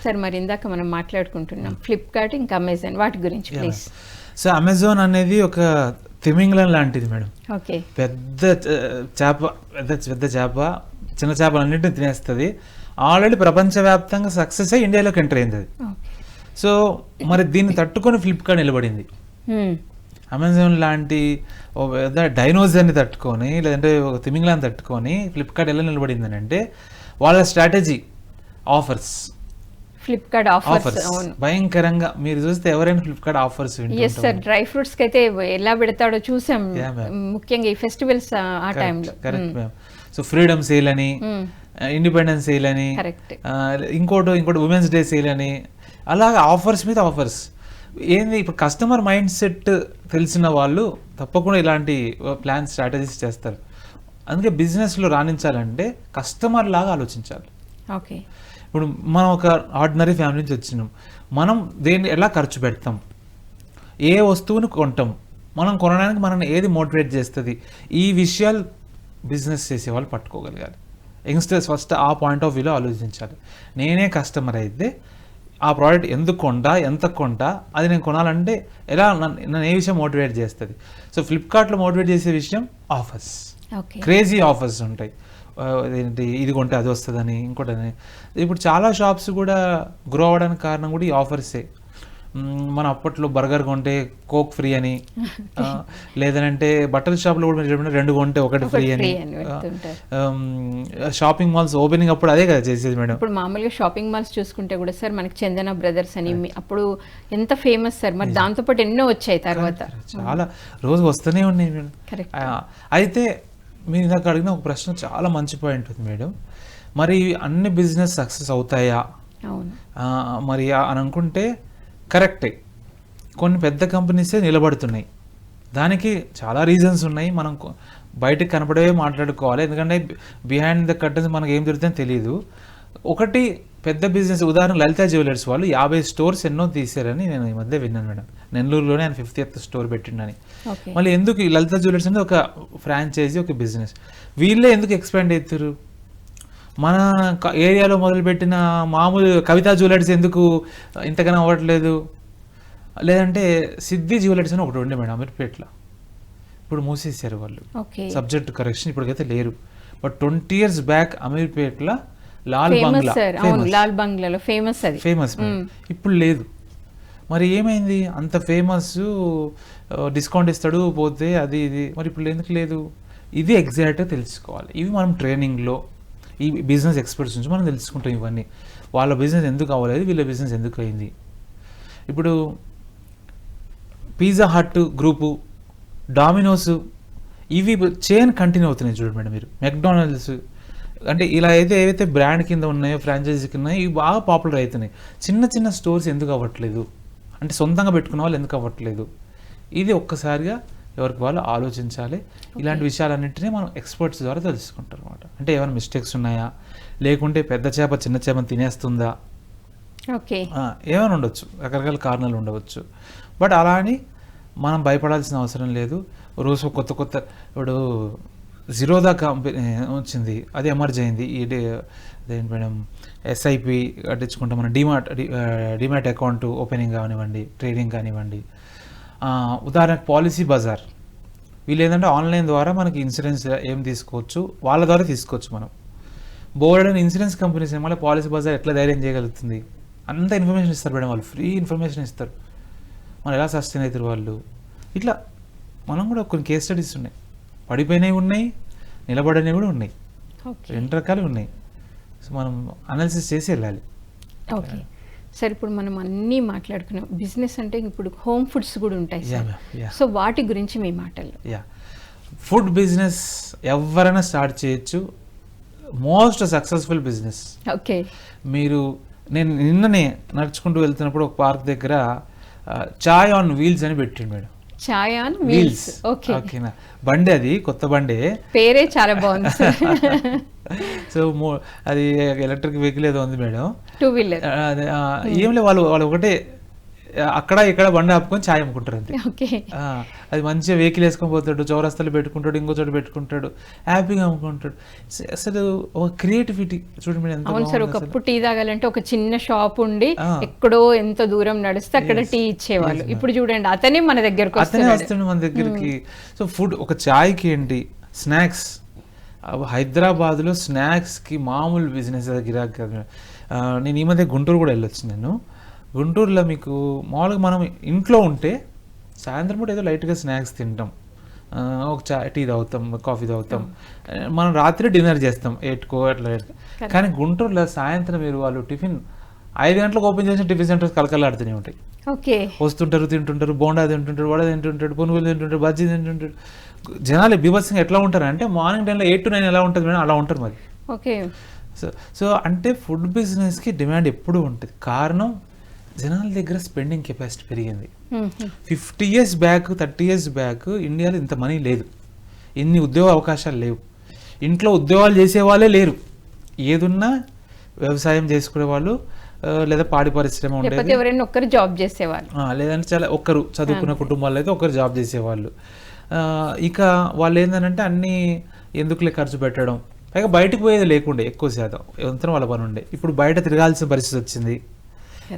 సార్ మరి ఇందాక మనం మాట్లాడుకుంటున్నాం ఫ్లిప్కార్ట్ ఇంకా అమెజాన్, వాటి గురించి ప్లీజ్. సో అమెజాన్ అనేది ఒక తిమింగలం లాంటిది మేడం. పెద్ద చేప, పెద్ద చేప చిన్న చేపలన్నింటినీ తినేస్తుంది. ఆల్రెడీ ప్రపంచవ్యాప్తంగా సక్సెస్ అయ్యి ఇండియాలోకి ఎంటర్ అయింది అది. సో మరి దీన్ని తట్టుకొని ఫ్లిప్కార్ట్ నిలబడింది. అమెజాన్ లాంటి పెద్ద డైనోజర్ని తట్టుకొని, లేదంటే ఒక తిమింగలాన్ని తట్టుకొని ఫ్లిప్కార్ట్ ఎలా నిలబడింది అని అంటే వాళ్ళ స్ట్రాటజీ ఆఫర్స్. ఫ్లిప్కార్ట్ ఆఫర్స్ భయంకరంగా మీరు చూస్తే ఎవరైనా ఫ్లిప్కార్ట్ ఆఫర్స్ డ్రై ఫ్రూట్స్ కి అయితే ఎలా పెడతాడో చూసాం, ముఖ్యంగా ఈ ఫెస్టివల్స్ ఆ టైంలో. Correct ma'am. So freedom sale అని, ఇండిపెండెన్స్ సేల్ అని, ఇంకోటి ఉమెన్స్ డే సేల్ అని, అలాగే ఆఫర్స్ మీద ఆఫర్స్. ఏంది ఇప్పుడు కస్టమర్ మైండ్ సెట్ తెలిసిన వాళ్ళు తప్పకుండా ఇలాంటి ప్లాన్ స్ట్రాటజీస్ చేస్తారు. అందుకే బిజినెస్లో రాణించాలంటే కస్టమర్ లాగా ఆలోచించాలి. ఓకే, ఇప్పుడు మనం ఒక ఆర్డినరీ ఫ్యామిలీ నుంచి వచ్చినాం, మనం దేన్ని ఎలా ఖర్చు పెడతాం, ఏ వస్తువుని కొంటాం, మనం కొనడానికి మనల్ని ఏది మోటివేట్ చేస్తుంది, ఈ విషయాలు బిజినెస్ చేసే వాళ్ళు పట్టుకోగలగాలి. యంగ్స్టర్స్ ఫస్ట్ ఆ పాయింట్ ఆఫ్ వ్యూలో ఆలోచించాలి. నేనే కస్టమర్ అయితే ఆ ప్రోడక్ట్ ఎందుకు కొంటా, ఎంత కొంటా, అది నేను కొనాలంటే ఎలా, నన్ను ఏ విషయం మోటివేట్ చేస్తుంది. సో ఫ్లిప్కార్ట్లో మోటివేట్ చేసే విషయం ఆఫర్స్, క్రేజీ ఆఫర్స్ ఉంటాయి. ఏంటి ఇది కొంటే అది వస్తుందని, ఇంకోటని. ఇప్పుడు చాలా షాప్స్ కూడా గ్రో అవ్వడానికి కారణం కూడా ఈ ఆఫర్సే. మనం అప్పట్లో బర్గర్ కొంటే కోక్ ఫ్రీ అని, లేదంటే బట్టల షాప్లో కూడా మీరు చెప్పిన 2 కొంటే 1 ఫ్రీ అని. షాపింగ్ మాల్స్ ఓపెనింగ్ అప్పుడు అదే కదా చేసేది మేడం. ఇప్పుడు మామూలుగా షాపింగ్ మాల్స్ చూసుకుంటే కూడా సార్ మనకి చందన బ్రదర్స్ అని అప్పుడు ఎంత ఫేమస్ సార్, మరి దాంతోపాటు ఎన్నో వచ్చాయి తర్వాత, చాలా రోజు వస్తూనే ఉన్నాయి మేడం. అయితే మీరు ఇందాక అడిగిన ఒక ప్రశ్న చాలా మంచి పాయింట్ ఉంది మేడం. మరి అన్ని బిజినెస్ సక్సెస్ అవుతాయా మరి అని అనుకుంటే కరెక్టే. కొన్ని పెద్ద కంపెనీసే నిలబడుతున్నాయి. దానికి చాలా రీజన్స్ ఉన్నాయి. మనం బయటకు కనపడవే మాట్లాడుకోవాలి, ఎందుకంటే బిహైండ్ ద కర్టన్స్ మనకు ఏం జరుగుతుందో తెలియదు. ఒకటి పెద్ద బిజినెస్, ఉదాహరణ లలిత జ్యువెలర్స్ వాళ్ళు 50 స్టోర్స్ ఎన్నో తీసారని నేను ఈ మధ్య విన్నాను మేడం. నెల్లూరులోనే ఆయన 50th స్టోర్ పెట్టిండని. మళ్ళీ ఎందుకు ఈ లలిత జ్యువెలర్స్ అనేది ఒక ఫ్రాంచైజీ, ఒక బిజినెస్, వీళ్ళే ఎందుకు ఎక్స్పాండ్ అవుతారు? మన ఏరియాలో మొదలుపెట్టిన మామూలు కవితా జ్యువెలర్స్ ఎందుకు ఇంతగానో అవ్వట్లేదు? లేదంటే సిద్ధి జ్యువెలర్స్ అని ఒకటి ఉండే మేడం అమీర్పేటలో, ఇప్పుడు మూసేసారు వాళ్ళు, సబ్జెక్ట్ కరెక్షన్, ఇప్పటికైతే లేరు. బట్ 20 years బ్యాక్ అమీర్పేటలో లాల్ బంగ్లాలో ఫేమస్, ఇప్పుడు లేదు. మరి ఏమైంది? అంత ఫేమస్, డిస్కౌంట్ ఇస్తాడు పోతే అది ఇది, మరి ఇప్పుడు ఎందుకు లేదు? ఇది ఎగ్జాక్ట్గా తెలుసుకోవాలి. ఇవి మనం ట్రైనింగ్లో ఈ బిజినెస్ ఎక్స్పర్ట్స్ నుంచి మనం తెలుసుకుంటాం. ఇవన్నీ వాళ్ళ బిజినెస్ ఎందుకు అవ్వలేదు, వీళ్ళ బిజినెస్ ఎందుకు అయింది. ఇప్పుడు పిజ్జా హట్ గ్రూపు, డామినోస్, ఇవి చైన్ కంటిన్యూ అవుతున్నాయి చూడండి మేడం. మీరు మెక్డానల్డ్స్, అంటే ఇలా అయితే ఏవైతే బ్రాండ్ కింద ఉన్నాయో, ఫ్రాంచైజీ కింద ఉన్నాయో, ఇవి బాగా పాపులర్ అవుతున్నాయి. చిన్న చిన్న స్టోర్స్ ఎందుకు అవ్వట్లేదు, అంటే సొంతంగా పెట్టుకున్న వాళ్ళు ఎందుకు అవ్వట్లేదు? ఇది ఒక్కసారిగా ఎవరికి వాళ్ళు ఆలోచించాలి. ఇలాంటి విషయాలన్నింటినీ మనం ఎక్స్పర్ట్స్ ద్వారా తెలుసుకుంటారు అనమాట. అంటే ఏమైనా మిస్టేక్స్ ఉన్నాయా, లేకుంటే పెద్ద చేప చిన్న చేపను తినేస్తుందా, ఏమైనా ఉండొచ్చు, రకరకాల కారణాలు ఉండవచ్చు. బట్ అలా అని మనం భయపడాల్సిన అవసరం లేదు. రోజు కొత్త ఇప్పుడు జిరోదా కంపెనీ వచ్చింది, అది ఎమర్జ్ అయింది. అదేంటి మేడం, ఎస్ఐపి కట్టించుకుంటే మన డిమాట్ అకౌంట్ ఓపెనింగ్ కానివ్వండి, ట్రేడింగ్ కానివ్వండి. ఉదాహరణకు పాలసీ బజార్, వీళ్ళు ఏంటంటే ఆన్లైన్ ద్వారా మనకి ఇన్సూరెన్స్ ఏం తీసుకోవచ్చు, వాళ్ళ ద్వారా తీసుకోవచ్చు మనం. బోర్డ్ అండ్ ఇన్సూరెన్స్ కంపెనీస్ మళ్ళీ పాలసీ బజార్ ఎట్లా ధైర్యం చేయగలుగుతుంది? అంత ఇన్ఫర్మేషన్ ఇస్తారు మేడం వాళ్ళు, ఫ్రీ ఇన్ఫర్మేషన్ ఇస్తారు. మనం ఎలా సస్టైన్ అవుతారు వాళ్ళు. ఇట్లా మనం కూడా కొన్ని కేస్ స్టడీస్ ఉన్నాయి, పడిపోయినవి ఉన్నాయి, నిలబడినవి కూడా ఉన్నాయి, 2 రకాలు ఉన్నాయి. సో మనం అనాలిసిస్ చేసి వెళ్ళాలి. ఓకే సార్, ఇప్పుడు మనం అన్నీ మాట్లాడుకున్నాం. బిజినెస్ అంటే ఇప్పుడు హోమ్ ఫుడ్స్ కూడా ఉంటాయి సార్. సో వాటి గురించి మీ మాటలు. ఫుడ్ బిజినెస్ ఎవరైనా స్టార్ట్ చేయొచ్చు, మోస్ట్ సక్సెస్ఫుల్ బిజినెస్. ఓకే, మీరు నేను నిన్ననే నడుచుకుంటూ వెళ్తున్నప్పుడు ఒక పార్క్ దగ్గర చాయ్ ఆన్ వీల్స్ అని పెట్టిండు మేడం. చాయ్ ఆన్ వీల్స్, ఓకేనా, బండి, అది కొత్త బండే, పేరే చాలా బాగుంది. సో అది ఎలక్ట్రిక్ వెహికల్ ఏదో ఉంది మేడం, 2-wheeler. ఏం లేదు, వాళ్ళు ఒకటే అక్కడ ఇక్కడ బండి ఆపుకొని ఛాయ్ అమ్ముకుంటారు అంతే. అది మంచిగా వెహికల్ వేసుకొని పోతాడు, చౌరస్తాలు పెట్టుకుంటాడు, ఇంకో చోట పెట్టుకుంటాడు, హ్యాపీగా అమ్ముకుంటాడు. అసలు ఒక క్రియేటివిటీ చూడండి మేడం. అవును సార్, ఒకప్పుడు టీ తాగాలంటే ఒక చిన్న షాప్ ఉండి ఎక్కడో ఎంత దూరం నడిస్తే అక్కడ టీ ఇచ్చేవాళ్ళు. ఇప్పుడు చూడండి అతనే మన దగ్గరకు వస్తాడు మన దగ్గరికి. సో ఫుడ్, ఒక ఛాయ్కి ఏంటి, స్నాక్స్, హైదరాబాద్లో స్నాక్స్కి మామూలు బిజినెస్ గిరాక్ కాదు. నేను ఈ మధ్య గుంటూరు కూడా వెళ్ళొచ్చు. నేను గుంటూరులో మీకు మామూలుగా మనం ఇంట్లో ఉంటే సాయంత్రం పూట ఏదో లైట్గా స్నాక్స్ తింటాం, ఒక టీ తాగుతాం, కాఫీ తాగుతాం, మనం రాత్రి డిన్నర్ చేస్తాం 8కో అట్లా. కానీ గుంటూరులో సాయంత్రం మీరు వాళ్ళు టిఫిన్ 5 గంటలకు ఓపెన్ చేసిన టిఫిన్ సెంటర్స్ కలకలాడుతూనే ఉంటాయి. వస్తుంటారు, తింటుంటారు, బోండా తింటుంటారు, వడ తింటుంటాడు, పునుగులు తింటుంటాడు, బజ్జీ తింటుంటాడు. జనాలు బీభత్సంగా ఎట్లా ఉంటారు అంటే మార్నింగ్ టైంలో 8 to 9 ఎలా ఉంటుంది మేడం, అలా ఉంటారు మరి. సో అంటే ఫుడ్ బిజినెస్కి డిమాండ్ ఎప్పుడూ ఉంటుంది. కారణం జనాల దగ్గర స్పెండింగ్ కెపాసిటీ పెరిగింది. 50 years బ్యాక్, 30 years బ్యాక్ ఇండియాలో ఇంత మనీ లేదు, ఇన్ని ఉద్యోగ అవకాశాలు లేవు, ఇంట్లో ఉద్యోగాలు చేసే వాళ్ళే లేరు. ఏదున్నా వ్యవసాయం చేసుకునే వాళ్ళు, లేదా పాడి పరిశ్రమ లేకపోతే ఉండేది, ఎవరైనా ఒక్కరు జాబ్ చేసేవాళ్ళు. లేదంటే చాలా ఒక్కరు చదువుకున్న కుటుంబాల్లో అయితే ఒకరు జాబ్ చేసేవాళ్ళు. ఇక వాళ్ళు ఏంటంటే అన్నీ ఎందుకులే ఖర్చు పెట్టడం, పైగా బయటకు పోయేది లేకుండే ఎక్కువ శాతం, ఎంత వాళ్ళ పని ఉండే. ఇప్పుడు బయట తిరగాల్సిన పరిస్థితి వచ్చింది.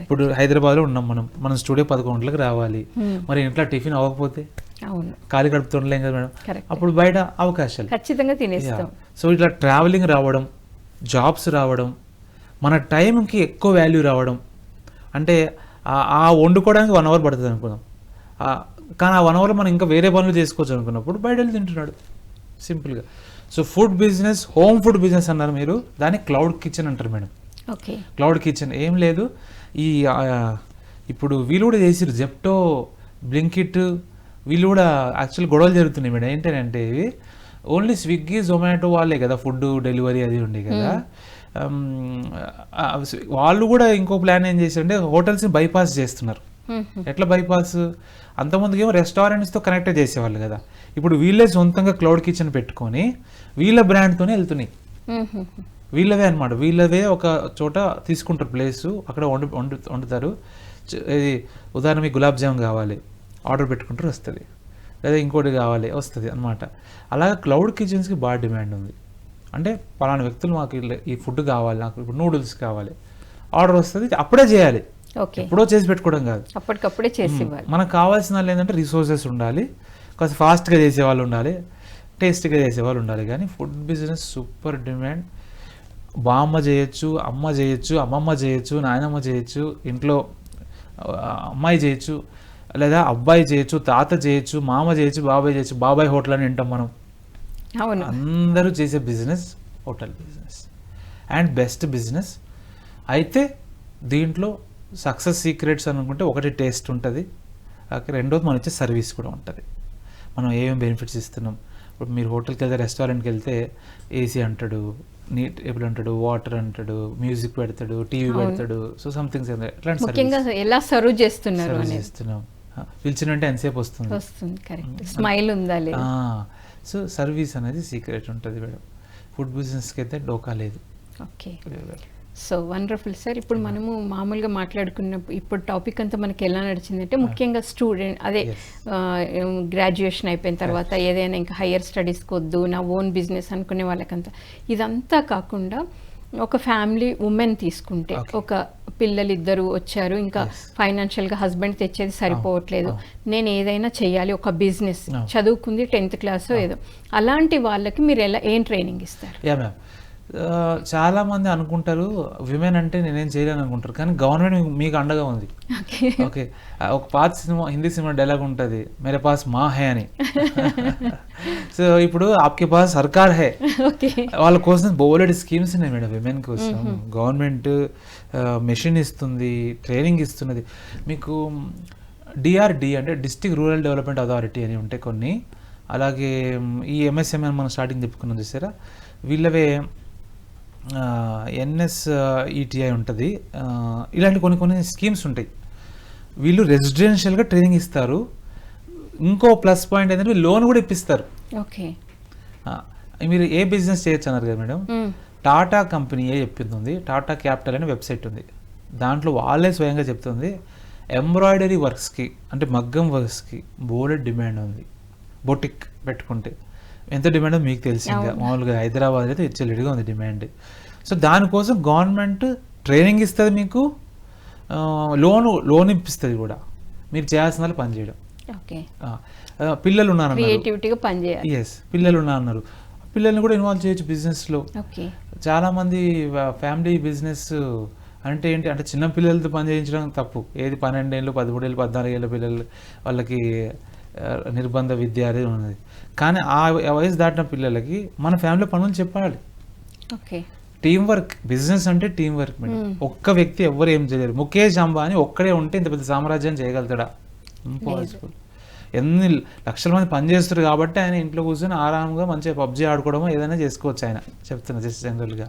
ఇప్పుడు హైదరాబాద్లో ఉన్నాం మనం స్టూడియో 11 గంటలకు రావాలి, మరి ఇంట్లో టిఫిన్ అవ్వకపోతే అవును, ఖాళీ కడుపుతో ఉండలేం కదా మేడం. అప్పుడు బయట అవకాశాలు ఖచ్చితంగా తినేస్తాం. సో ఇట్లా ట్రావెలింగ్ రావడం, జాబ్స్ రావడం, మన టైంకి ఎక్కువ వాల్యూ రావడం. అంటే ఆ వండుకోవడానికి 1 అవర్ పడుతుంది అనుకున్నాం, కానీ ఆ 1 అవర్లో మనం ఇంకా వేరే పనులు చేసుకోవచ్చు అనుకున్నప్పుడు బయట వెళ్ళి తింటున్నాడు సింపుల్గా. So food business, home food business అన్నారు మీరు, దాన్ని క్లౌడ్ కిచెన్ అంటారు మేడం. ఓకే, క్లౌడ్ కిచెన్ ఏం లేదు, ఇప్పుడు వీళ్ళు కూడా చేసిరు, జెప్టో, బ్లింకిట్, వీళ్ళు కూడా యాక్చువల్ గొడవలు జరుగుతున్నాయి మేడం. ఏంటంటే ఇవి ఓన్లీ స్విగ్గీ, జొమాటో వాళ్ళే కదా ఫుడ్ డెలివరీ అది ఉండే కదా. వాళ్ళు కూడా ఇంకో ప్లాన్ ఏం చేశారంటే హోటల్స్ని బైపాస్ చేస్తున్నారు. ఎట్లా బైపాస్? అంతకుముందుకు ఏమో రెస్టారెంట్స్తో కనెక్ట్ చేసేవాళ్ళు కదా, ఇప్పుడు వీళ్ళే సొంతంగా క్లౌడ్ కిచెన్ పెట్టుకొని వీళ్ళ బ్రాండ్తోనే వెళ్తున్నాయి. వీళ్ళవే అనమాట, వీళ్ళవే ఒక చోట తీసుకుంటారు ప్లేసు, అక్కడ వండుతారు. ఇది ఉదాహరణ మీకు గులాబ్ జామ్ కావాలి, ఆర్డర్ పెట్టుకుంటారు వస్తుంది, లేదా ఇంకోటి కావాలి వస్తుంది అనమాట. అలాగే క్లౌడ్ కిచెన్స్కి బాగా డిమాండ్ ఉంది. అంటే పలానా వ్యక్తులు మాకు ఈ ఫుడ్ కావాలి, నాకు ఇప్పుడు నూడిల్స్ కావాలి, ఆర్డర్ వస్తుంది, అప్పుడే చేయాలి, ఎప్పుడో చేసి పెట్టుకోవడం కాదు, అప్పటికప్పుడే చేసి. మనకు కావాల్సిన వాళ్ళు ఏంటంటే రిసోర్సెస్ ఉండాలి, కొంచెం ఫాస్ట్గా చేసేవాళ్ళు ఉండాలి, టేస్ట్గా చేసేవాళ్ళు ఉండాలి. కానీ ఫుడ్ బిజినెస్ సూపర్ డిమాండ్. బామ్మ చేయొచ్చు, అమ్మ చేయొచ్చు, అమ్మమ్మ చేయొచ్చు, నాయనమ్మ చేయొచ్చు, ఇంట్లో అమ్మాయి చేయొచ్చు, లేదా అబ్బాయి చేయొచ్చు, తాత చేయొచ్చు, మామ చేయొచ్చు, బాబాయ్ చేయొచ్చు. బాబాయ్ హోటల్ అని వింటాం మనం. అవును, అందరూ చేసే business hotel business and best business. అయితే దీంట్లో సక్సెస్ సీక్రెట్స్ అనుకుంటే ఒకటి టేస్ట్ ఉంటుంది, రెండోది మనం ఇచ్చే సర్వీస్ కూడా ఉంటుంది. మనం ఏమేమి బెనిఫిట్స్ ఇస్తున్నాం. ఇప్పుడు మీరు హోటల్కి వెళ్తే, రెస్టారెంట్కి వెళ్తే ఏసీ అంటాడు, నీట్ టేబుల్ అంటాడు, వాటర్ అంటాడు, మ్యూజిక్ పెడతాడు, టీవీ పెడతాడు. సో సంథింగ్స్ ముఖ్యంగా ఎలా సర్వ్ చేస్తున్నారు చేస్తున్నాం, పిలిచినంటే ఎంతసేపు వస్తుంది, కరెక్ట్, స్మైల్ ఉందా లేదా. సో సర్వీస్ అనేది సీక్రెట్ ఉంటుంది మేడం. ఫుడ్ బిజినెస్కి అయితే డోకా లేదు. Okay, so wonderful sir. ఇప్పుడు మనము మామూలుగా మాట్లాడుకున్నప్పుడు ఇప్పుడు టాపిక్ అంతా మనకి ఎలా నడిచిందంటే ముఖ్యంగా స్టూడెంట్ అదే గ్రాడ్యుయేషన్ అయిపోయిన తర్వాత ఏదైనా ఇంకా హయ్యర్ స్టడీస్కి వద్దు, నా ఓన్ బిజినెస్ అనుకునే వాళ్ళకంతా, ఇదంతా కాకుండా ఒక ఫ్యామిలీ ఉమెన్ తీసుకుంటే, ఒక పిల్లలు ఇద్దరు వచ్చారు, ఇంకా ఫైనాన్షియల్గా హస్బెండ్ తెచ్చేది సరిపోవట్లేదు, నేను ఏదైనా చెయ్యాలి, ఒక బిజినెస్, చదువుకుంది 10th క్లాస్ ఏదో, అలాంటి వాళ్ళకి మీరు ఏం ట్రైనింగ్ ఇస్తారు? చాలా మంది అనుకుంటారు విమెన్ అంటే నేనేం చేయలేను అనుకుంటారు, కానీ గవర్నమెంట్ మీకు అండగా ఉంది. ఓకే, ఒక పాత సినిమా, హిందీ సినిమా డైలాగ్ ఉంటుంది, మేరే పాస్ మా హే అని. సో ఇప్పుడు ఆప్కే పాస్ సర్కార్ హే, వాళ్ళ కోసం బోలెడ్ స్కీమ్స్ ఉన్నాయి మేడం విమెన్ కోసం. గవర్నమెంట్ మెషిన్ ఇస్తుంది, ట్రైనింగ్ ఇస్తున్నది. మీకు డిఆర్డి అంటే డిస్ట్రిక్ట్ రూరల్ డెవలప్మెంట్ అథారిటీ అని ఉంటాయి కొన్ని, అలాగే ఈ ఎంఎస్ఎంఎన్ మనం స్టార్టింగ్ చెప్పుకున్నాం చూసారా, వీళ్ళవే ఎన్ఎస్ఈటిఐ ఉంటుంది, ఇలాంటి కొన్ని స్కీమ్స్ ఉంటాయి. వీళ్ళు రెసిడెన్షియల్గా ట్రైనింగ్ ఇస్తారు. ఇంకో ప్లస్ పాయింట్ ఏంటంటే లోన్ కూడా ఇప్పిస్తారు. ఓకే, మీరు ఏ బిజినెస్ చేయొచ్చు అన్నారు కదా మేడం, టాటా కంపెనీ చెప్తుంది, టాటా క్యాపిటల్ అనే వెబ్సైట్ ఉంది, దాంట్లో వాళ్ళే స్వయంగా చెప్తుంది ఎంబ్రాయిడరీ వర్క్స్కి, అంటే మగ్గం వర్క్స్కి బోలెడ్ డిమాండ్ ఉంది. బొటిక్ పెట్టుకుంటే ఎంత డిమాండ్ మీకు తెలిసిందే, మామూలుగా హైదరాబాద్ అయితే ఇచ్చలేడుగా ఉంది డిమాండ్. సో దానికోసం గవర్నమెంట్ ట్రైనింగ్ ఇస్తుంది, మీకు లోన్ ఇప్పిస్తుంది కూడా, మీరు చేయాల్సిన వాళ్ళు పని చేయడం. పిల్లలు ఉన్నారన్నారు, ఎస్ పిల్లలు ఉన్నారన్నారు, పిల్లల్ని కూడా ఇన్వాల్వ్ చేయొచ్చు బిజినెస్లో. చాలామంది ఫ్యామిలీ బిజినెస్ అంటే ఏంటి అంటే చిన్న పిల్లలతో పని చేయించడం తప్పు. ఏది 12 ఏళ్ళు 13 ఏళ్ళు 14 ఏళ్ళ పిల్లలు, వాళ్ళకి నిర్బంధ విద్య అనేది ఉన్నది. కానీ ఆ వయసు దాటిన పిల్లలకి మన ఫ్యామిలీ పనులు చెప్పాలి. టీం వర్క్, బిజినెస్ అంటే టీం వర్క్ మేడం. ఒక్క వ్యక్తి ఎవరు ఏం చేయలేరు. ముఖేష్ అంబానీ ఒక్కడే ఉంటే ఇంత పెద్ద సామ్రాజ్యాన్ని చేయగలుగుతాడా? ఇంపాసిబుల్. ఎన్ని లక్షల మంది పనిచేస్తారు కాబట్టి ఆయన ఇంట్లో కూర్చొని ఆరాంగా మంచిగా పబ్జీ ఆడుకోవడమో ఏదైనా చేసుకోవచ్చు ఆయన, చెప్తున్నా జస్ట్ జనరల్గా.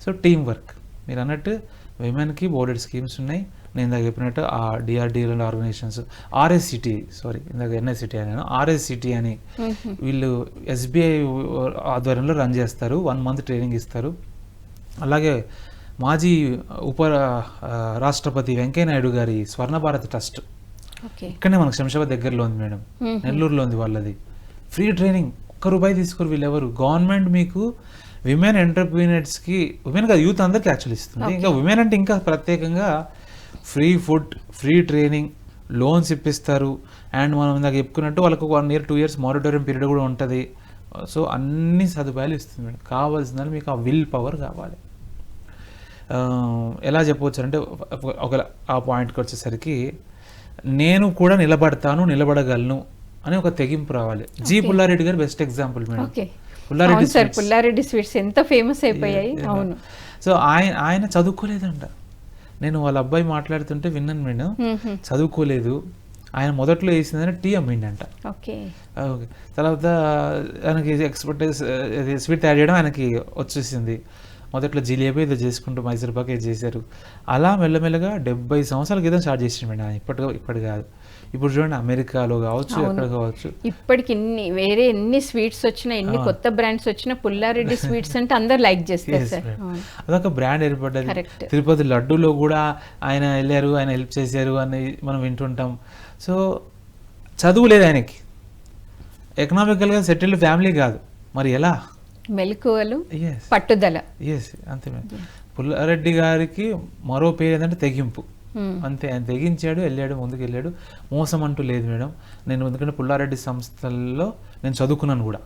సో టీం వర్క్ మీరు అన్నట్టు విమెన్కి బోర్డెడ్ స్కీమ్స్ ఉన్నాయి. నేను ఇందాక చెప్పినట్టు ఆ డిఆర్డిఎల్ అండ్ ఆర్గనైజేషన్స్, ఇందాక ఎన్ఐసిటీ అని, ఆర్ఎస్సిటీ అని వీళ్ళు ఎస్బీఐ ఆధ్వర్యంలో రన్ చేస్తారు. 1 month ట్రైనింగ్ ఇస్తారు. అలాగే మాజీ ఉప రాష్ట్రపతి వెంకయ్యనాయుడు గారి స్వర్ణ భారత్ ట్రస్ట్ ఓకే. ఇక్కడనే మనకు శంషాబాద్ దగ్గరలో ఉంది మేడం, నెల్లూరులో ఉంది వాళ్ళది. ఫ్రీ ట్రైనింగ్, ₹1 తీసుకోరు వీళ్ళెవరు. గవర్నమెంట్ మీకు విమెన్ ఎంటర్ప్రీనర్స్కి, విమెన్ కాదు యూత్ అందరికీ యాక్చువల్లీ ఇస్తుంది. ఇంకా విమెన్ అంటే ఇంకా ప్రత్యేకంగా free food, free training, loans ఇప్పిస్తారు. అండ్ మనం ఇందాక చెప్పుకున్నట్టు వాళ్ళకు 1 year 2 years మానిటరింగ్ పీరియడ్ కూడా ఉంటుంది. సో అన్ని సదుపాయాలు ఇస్తుంది మేడం. కావాల్సిన మీకు ఆ విల్ పవర్ కావాలి. ఎలా చెప్పవచ్చు అంటే ఒక ఆ పాయింట్కి వచ్చేసరికి నేను కూడా నిలబడగలను అని ఒక తెగింపు రావాలి. జి పుల్లారెడ్డి గారు best example madam. Pulla Reddy sweets ఎంత ఫేమస్ అయిపోయాయి. అవును. సో ఆయన చదువుకోలేదంట. నేను వాళ్ళ అబ్బాయి మాట్లాడుతుంటే విన్నాను మేడం. చదువుకోలేదు. ఆయన మొదట్లో వేసిందని టీ అమ్మిండంట. ఓకే. తర్వాత ఆయనకి ఎక్స్పర్టైజ్ స్వీట్ తయారు చేయడం ఆయనకి వచ్చేసింది. మొదట్లో జిలేబీ ఏదో చేసుకుంటూ మైసూర్ పాక్ ఏదో చేశారు. అలా మెల్లమెల్లగా 70 సంవత్సరాల క్రితం స్టార్ట్ చేసిండు మేడం. ఇప్పటి కాదు. ఇప్పుడు చూడండి అమెరికాలో కావచ్చు, ఎక్కడ కావచ్చు, ఇప్పటికి ఎన్ని స్వీట్స్ వచ్చినా, ఎన్ని కొత్త బ్రాండ్స్ వచ్చినా పుల్లారెడ్డి స్వీట్స్ అంటే అందరు లైక్ చేస్తారు సార్. అదొక బ్రాండ్ ఏర్పడ్డది. తిరుపతి లడ్డూలో కూడా ఆయన వెళ్ళారు, ఆయన హెల్ప్ చేశారు అని మనం వింటుంటాం. సో చదువు లేదు ఆయనకి, ఎకనామికల్గా సెటిల్డ్ ఫ్యామిలీ కాదు, మరి ఎలా? మెలకువలు, పట్టుదల. అంతే. పుల్లారెడ్డి గారికి మరో పేరు ఏంటంటే తెగింపు. అంతే, ఆయన తెగించాడు, ముందుకు వెళ్ళాడు. మోసం అంటూ లేదు మేడం. నేను ఎందుకంటే పుల్లారెడ్డి సంస్థల్లో నేను చదువుకున్నాను కూడా.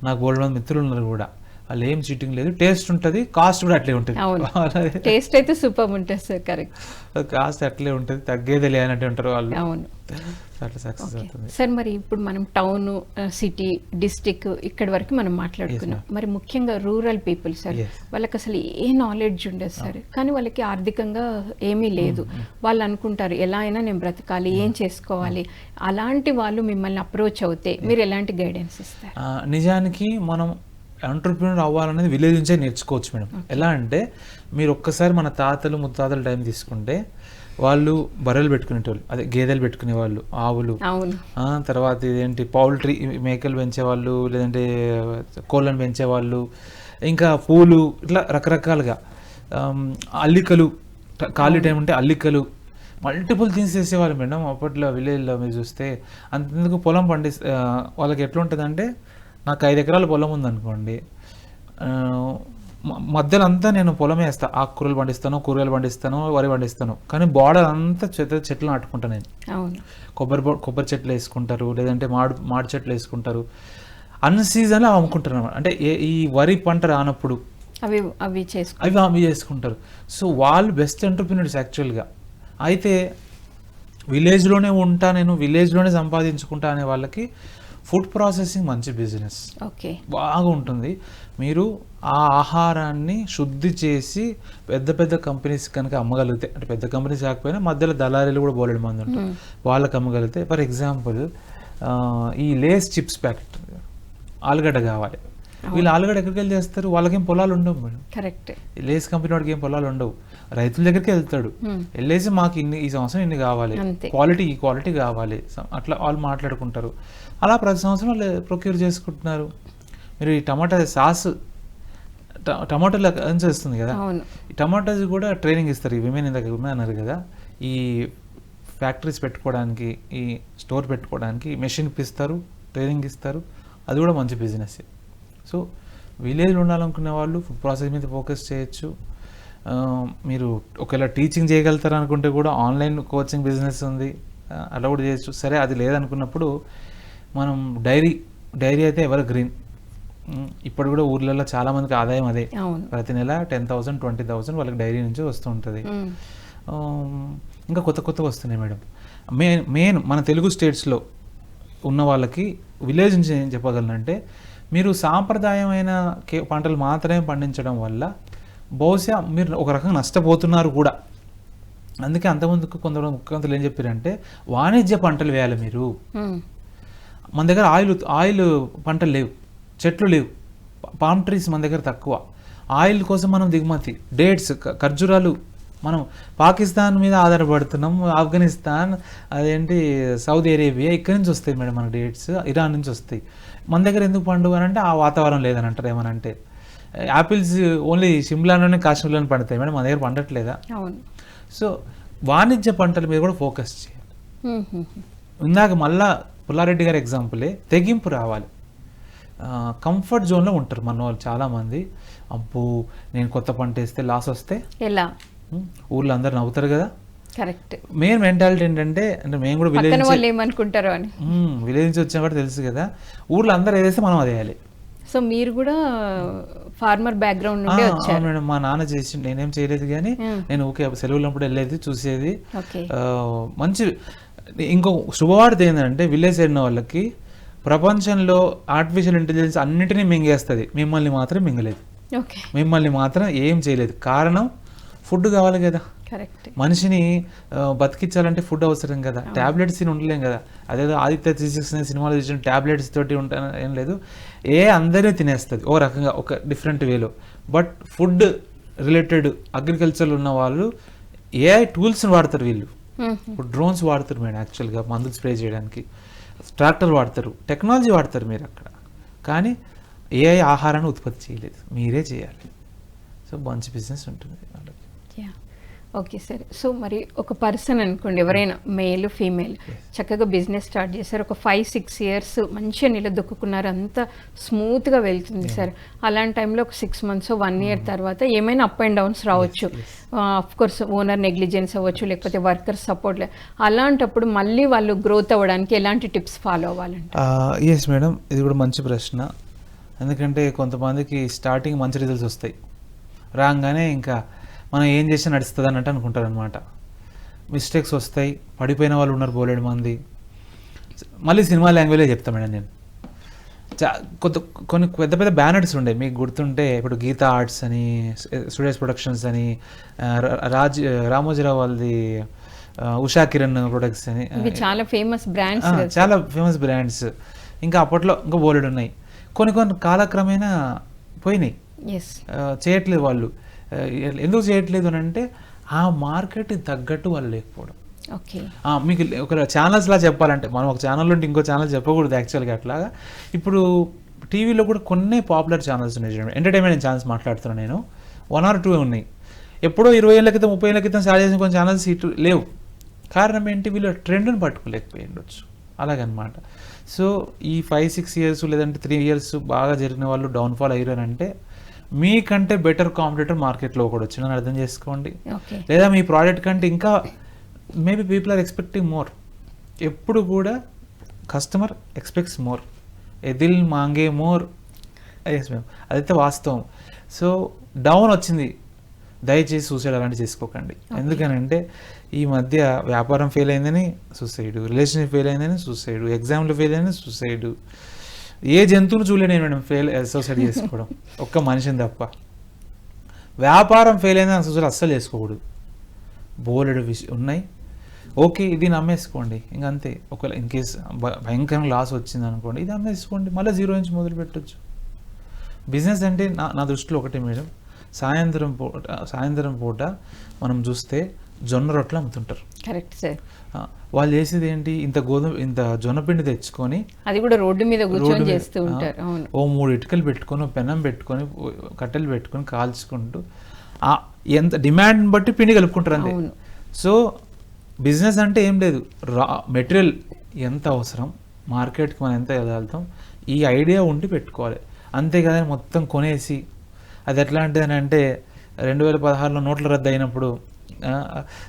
నాకు బోల్డ్ మంది మిత్రులు ఉన్నారు కూడా. వాళ్ళు ఏం చీటింగ్ లేదు, టేస్ట్ ఉంటుంది, కాస్ట్ కూడా అట్లే ఉంటుంది. టేస్ట్ అయితే సూపర్ ఉంటుంది సార్. కరెక్ట్. కాస్ట్ అట్లే ఉంటుంది, తగ్గేది లేనట్టు ఉంటారు వాళ్ళు. అవును. అట్లా సక్సెస్ అవుతుంది సార్. మరి ఇప్పుడు మనం టౌన్, సిటీ, డిస్టిక్ ఇక్కడి వరకు మనం మాట్లాడుకున్నాం. మరి ముఖ్యంగా రూరల్ పీపుల్ సార్, వాళ్ళకి అసలు ఏ నాలెడ్జ్ ఉండదు సార్. కానీ వాళ్ళకి ఆర్థికంగా ఏమీ లేదు. వాళ్ళు అనుకుంటారు ఎలా అయినా నేను బ్రతకాలి, ఏం చేసుకోవాలి. అలాంటి వాళ్ళు మిమ్మల్ని అప్రోచ్ అవుతే మీరు ఎలాంటి గైడెన్స్ ఇస్తారు? నిజానికి మనం ఎంటర్‌ప్రెన్యూర్ అవ్వాలనేది విలేజ్ నుంచే నేర్చుకోవచ్చు మేడం. ఎలా అంటే మీరు ఒక్కసారి మన తాతలు ముత్తాతల టైం తీసుకుంటే వాళ్ళు బర్రెలు పెట్టుకునేటోళ్ళు, అదే గేదెలు పెట్టుకునేవాళ్ళు, ఆవులు. తర్వాత ఇదేంటి పౌల్ట్రీ, మేకలు పెంచేవాళ్ళు, లేదంటే కోళ్ళను పెంచేవాళ్ళు, ఇంకా పూలు, ఇట్లా రకరకాలుగా అల్లికలు, ఖాళీ టైం ఉంటే అల్లికలు, మల్టిపుల్ థింగ్స్ చేసేవాళ్ళు మేడం. అప్పట్లో విలేజ్లో మీరు చూస్తే అంతెందుకు పొలం వాళ్ళకి ఎట్లా ఉంటుందంటే, నాకు 5 ఎకరాల పొలం ఉందనుకోండి, మధ్యలో అంతా నేను పొలం వేస్తా, ఆకుకూరలు పండిస్తాను, కూరగాయలు పండిస్తాను, వరి పండిస్తాను. కానీ బార్డర్ అంతా చెట్లు నాటుకుంటాను నేను. కొబ్బరి చెట్లు వేసుకుంటారు, లేదంటే మాడి చెట్లు వేసుకుంటారు. అన్ సీజన్లో అమ్ముకుంటారు అన్నమాట. అంటే ఈ వరి పంట రానప్పుడు అవి చేసుకుంటారు. సో వాళ్ళు బెస్ట్ ఎంటర్‌ప్రెన్యూర్స్ యాక్చువల్గా. అయితే విలేజ్లోనే ఉంటా, నేను విలేజ్లోనే సంపాదించుకుంటా అనే వాళ్ళకి ఫుడ్ ప్రాసెసింగ్ మంచి బిజినెస్, బాగా ఉంటుంది. మీరు ఆ ఆహారాన్ని శుద్ధి చేసి పెద్ద పెద్ద కంపెనీస్ కనుక అమ్మగలిగితే, అంటే పెద్ద కంపెనీస్ కాకపోయినా మధ్యలో దళారీలు కూడా బోలెడు మంది ఉంటారు, వాళ్ళకి అమ్మగలిగితే. ఫర్ ఎగ్జాంపుల్ ఈ లేస్ చిప్స్ ప్యాకెట్, ఆలుగడ్డ కావాలి, వీళ్ళు ఆలుగడ్డ ఎక్కడికి వెళ్ళి చేస్తారు? వాళ్ళకేం పొలాలు ఉండవు మేడం. కరెక్ట్. లేస్ కంపెనీ వాడికి ఏం పొలాలు ఉండవు, రైతుల దగ్గరికి వెళ్తాడు, వెళ్ళేసి మాకు ఈ సంవత్సరం ఇన్ని కావాలి, క్వాలిటీ కావాలి, అట్లా వాళ్ళు మాట్లాడుకుంటారు. అలా ప్రతి సంవత్సరం ప్రొక్యూర్ చేసుకుంటున్నారు. మీరు ఈ టమాటా సాస్, టమాటాలో నుంచి వస్తుంది కదా, ఈ టమాటాస్ కూడా ట్రైనింగ్ ఇస్తారు. ఈ విమెన్ అన్నారు కదా, ఈ ఫ్యాక్టరీస్ పెట్టుకోవడానికి, ఈ స్టోర్ పెట్టుకోవడానికి మెషిన్ ఇప్పిస్తారు, ట్రైనింగ్ ఇస్తారు. అది కూడా మంచి బిజినెస్. సో విలేజ్లో ఉండాలనుకునే వాళ్ళు ఫుడ్ ప్రాసెస్ మీద ఫోకస్ చేయొచ్చు. మీరు ఒకవేళ టీచింగ్ చేయగలుగుతారు అనుకుంటే కూడా ఆన్లైన్ కోచింగ్ బిజినెస్ ఉంది, అలా కూడా చేయొచ్చు. సరే అది లేదనుకున్నప్పుడు మనం డైరీ అయితే ఎవర్ గ్రీన్. ఇప్పుడు కూడా ఊర్లలో చాలామందికి ఆదాయం అదే. ప్రతి నెల 10,000 20,000 వాళ్ళకి డైరీ నుంచి వస్తూ ఉంటుంది. ఇంకా కొత్త వస్తున్నాయి మేడం. మెయిన్ మన తెలుగు స్టేట్స్లో ఉన్న వాళ్ళకి విలేజ్ నుంచి ఏం చెప్పగలనంటే, మీరు సాంప్రదాయమైన పంటలు మాత్రమే పండించడం వల్ల బహుశా మీరు ఒక రకంగా నష్టపోతున్నారు కూడా. అందుకే అంతకుముందుకు కొంతమంది ముఖ్యమంత్రులు ఏం చెప్పారంటే, వాణిజ్య పంటలు వేయాలి మీరు. మన దగ్గర ఆయిల్ పంటలు లేవు, చెట్లు లేవు, పామ్ ట్రీస్ మన దగ్గర తక్కువ. ఆయిల్ కోసం మనం దిగుమతి, డేట్స్, ఖర్జూరాలు మనం పాకిస్తాన్ మీద ఆధారపడుతున్నాం, ఆఫ్ఘనిస్తాన్, అదేంటి సౌదీ అరేబియా, ఇక్కడి నుంచి వస్తాయి మేడం మన డేట్స్, ఇరాన్ నుంచి వస్తాయి. మన దగ్గర ఎందుకు పండుగ అని అంటే ఆ వాతావరణం లేదని అంటారు. ఏమనంటే యాపిల్స్ ఓన్లీ షిమ్లాలోనే కాశ్మీర్లోనే పండుతాయి మేడం, మన దగ్గర పండట్లేదా? అవును. సో వాణిజ్య పంటల మీద కూడా ఫోకస్ చేయాలి. ఇందాక మళ్ళా పుల్లారెడ్డి గారి ఎగ్జాంపులే, తెగింపు రావాలి. కంఫర్ట్ జోన్లో ఉంటారు మన వాళ్ళు చాలామంది. అబ్బో నేను కొత్త పంట వేస్తే లాస్ వస్తే ఎలా, ఊర్లో అందరు నవ్వుతారు కదా. కరెక్ట్. మెయిన్ మెంటాలిటీ ఏంటంటే, అంటే మేము కూడా పక్కన వాళ్ళు ఏమనుకుంటారో అని. విలేజ్ నుంచి వచ్చినా కూడా తెలుసు కదా, ఊర్లో అందరు ఏదేస్తే మనం అది వేయాలి. సో మీరు కూడా ఫార్మర్ బ్యాక్గ్రౌండ్ నుండి వచ్చారు. మేడం, మా నాన్న చేసి నేనేం చేయలేదు, కానీ నేను ఊకే సెలవులప్పుడు వెళ్ళేది చూసేది. ఓకే. మంచి ఇంకో శుభవార్త ఏంటంటే, విలేజ్ సైడ్ ఉన్న వాళ్ళకి ప్రపంచంలో ఆర్టిఫిషియల్ ఇంటెలిజెన్స్ అన్నిటినీ మింగేస్తుంది, మిమ్మల్ని మాత్రం మింగలేదు. ఓకే. మిమ్మల్ని మాత్రం ఏం చేయలేదు. కారణం ఫుడ్ కావాలి కదా. కరెక్ట్. మనిషిని బతికించాలంటే ఫుడ్ అవసరం కదా. ట్యాబ్లెట్స్ తిని ఉండలేం కదా. అదేదో ఆదిత్య 369 సినిమాలో చూసిన ట్యాబ్లెట్స్ తోటి ఉంటాను ఏం లేదు. అందరినీ తినేస్తుంది ఓ రకంగా, ఒక డిఫరెంట్ వేలో. బట్ ఫుడ్ రిలేటెడ్ అగ్రికల్చర్లో ఉన్న వాళ్ళు ఏఐ టూల్స్ని వాడతారు. వీళ్ళు ఇప్పుడు డ్రోన్స్ వాడతారు మేడం, యాక్చువల్గా మందులు స్ప్రే చేయడానికి. ట్రాక్టర్ వాడతారు, టెక్నాలజీ వాడతారు మీరు అక్కడ. కానీ ఏఐ ఆహారాన్ని ఉత్పత్తి చేయలేదు, మీరే చేయాలి. సో మంచి బిజినెస్ ఉంటుంది వాళ్ళకి. Okay sir. సో మరి ఒక పర్సన్ అనుకోండి, ఎవరైనా మేల్ ఫీమేల్, చక్కగా బిజినెస్ స్టార్ట్ చేశారు, ఒక 5-6 ఇయర్స్ మంచిగా నిలదొక్కున్నారు, అంతా స్మూత్గా వెళ్తుంది సార్. అలాంటి టైంలో ఒక 6 months 1 year తర్వాత ఏమైనా అప్ అండ్ డౌన్స్ రావచ్చు. ఆఫ్ కోర్స్ ఓనర్ నెగ్లిజెన్స్ అవ్వచ్చు, లేకపోతే వర్కర్ సపోర్ట్. అలాంటప్పుడు మళ్ళీ వాళ్ళు గ్రోత్ అవ్వడానికి ఎలాంటి టిప్స్ ఫాలో అవ్వాలంటే? ఎస్ మేడం, ఇది కూడా మంచి ప్రశ్న. ఎందుకంటే కొంతమందికి స్టార్టింగ్ మంచి రిజల్ట్స్ వస్తాయి, రాగానే ఇంకా మనం ఏం చేసి నడుస్తుంది అన్నట్టు అనుకుంటారు అనమాట. మిస్టేక్స్ వస్తాయి, పడిపోయిన వాళ్ళు ఉన్నారు బోలెడు మంది. మళ్ళీ సినిమా లాంగ్వేజ్లో చెప్తాను మేడం నేను. కొన్ని పెద్ద పెద్ద బ్యానర్స్ ఉండే, మీకు గుర్తుంటే ఇప్పుడు గీతా ఆర్ట్స్ అని, స్టూడియోస్ ప్రొడక్షన్స్ అని, రామోజీరావు వాళ్ళది ఉషా కిరణ్ ప్రొడక్ట్స్ అని, చాలా ఫేమస్ బ్రాండ్స్, చాలా ఫేమస్ బ్రాండ్స్. ఇంకా అప్పట్లో ఇంకా బోలెడు ఉన్నాయి. కొన్ని కాలక్రమేణా పోయినాయి, చేయట్లేదు వాళ్ళు. ఎందుకు చేయట్లేదు అని అంటే, ఆ మార్కెట్ తగ్గట్టు వాళ్ళు లేకపోవడం. మీకు ఒక ఛానల్స్లా చెప్పాలంటే, మనం ఒక ఛానల్ ఉంటే ఇంకో ఛానల్ చెప్పకూడదు యాక్చువల్గా. అట్లాగా ఇప్పుడు టీవీలో కూడా కొన్ని పాపులర్ ఛానల్స్ ఉన్నాయి చూడండి, ఎంటర్టైన్మెంట్ ఛానల్స్ మాట్లాడుతున్నాను నేను. 1 or 2 ఉన్నాయి. ఎప్పుడో 20 ఏళ్ళ క్రితం 30 ఏళ్ళ క్రితం స్టార్ట్ చేసిన కొన్ని ఛానల్స్ ఇటు లేవు. కారణం ఏంటి? వీళ్ళు ట్రెండ్ని పట్టుకోలేకపోయి ఉండొచ్చు, అలాగనమాట. సో ఈ 5-6 years లేదంటే 3 years బాగా జరిగిన వాళ్ళు డౌన్ఫాల్ అయ్యారంటే, మీకంటే బెటర్ కాంపిటీటర్ మార్కెట్లో ఒకటి వచ్చిందని అర్థం చేసుకోండి. లేదా మీ ప్రోడక్ట్ కంటే ఇంకా maybe people are expecting more. ఎప్పుడు కూడా కస్టమర్ ఎక్స్పెక్ట్స్ మోర్, ఎదిల్ మాంగే మోర్. ఎస్ మ్యామ్, అదైతే వాస్తవం. సో డౌన్ వచ్చింది, దయచేసి సూసైడ్ అలాంటివి చేసుకోకండి. ఎందుకనంటే ఈ మధ్య వ్యాపారం ఫెయిల్ అయిందని సూసైడ్, రిలేషన్షిప్ ఫెయిల్ అయిందని సూసైడ్, ఎగ్జామ్లో ఫెయిల్ అయిందని సూసైడ్. ఏ జంతువును చూడలేదు నేను మేడం సూసైడ్ చేసుకోవడం, ఒక్క మనిషిని తప్ప. వ్యాపారం ఫెయిల్ అయిందని సూసైడ్ అస్సలు చేసుకోకూడదు. బోలెడు ఉన్నాయి. ఓకే, ఇది నమ్మేసుకోండి, ఇంకంతే. ఒకవేళ ఇన్ కేస్ భయంకరంగా లాస్ వచ్చింది అనుకోండి, ఇది అమ్మేసుకోండి, మళ్ళీ 0 నుంచి మొదలు పెట్టచ్చు. బిజినెస్ అంటే నా దృష్టిలో ఒకటే మేడం, సాయంత్రం పూట మనం చూస్తే జొన్న రొట్టెలు అమ్ముతుంటారు. Correct sir. వాళ్ళు చేసేది ఏంటి? ఇంత జొన్న పిండి తెచ్చుకొని, అది కూడా రోడ్డు మీద కూర్చొని చేస్తూ ఉంటారు. ఓ 3 ఇటుకలు పెట్టుకొని, పెనం పెట్టుకొని, కట్టెలు పెట్టుకొని కాల్చుకుంటూ, ఎంత డిమాండ్ బట్టి పిండి కలుపుకుంటారు అంతే. సో బిజినెస్ అంటే ఏం లేదు, రా మెటీరియల్ ఎంత అవసరం, మార్కెట్కి మనం ఎంత వెళ్తాం, ఈ ఐడియా ఉండి పెట్టుకోవాలి. అంతేకాదని మొత్తం కొనేసి, అది ఎట్లాంటిదని అంటే 2016లో నోట్ల రద్దు అయినప్పుడు,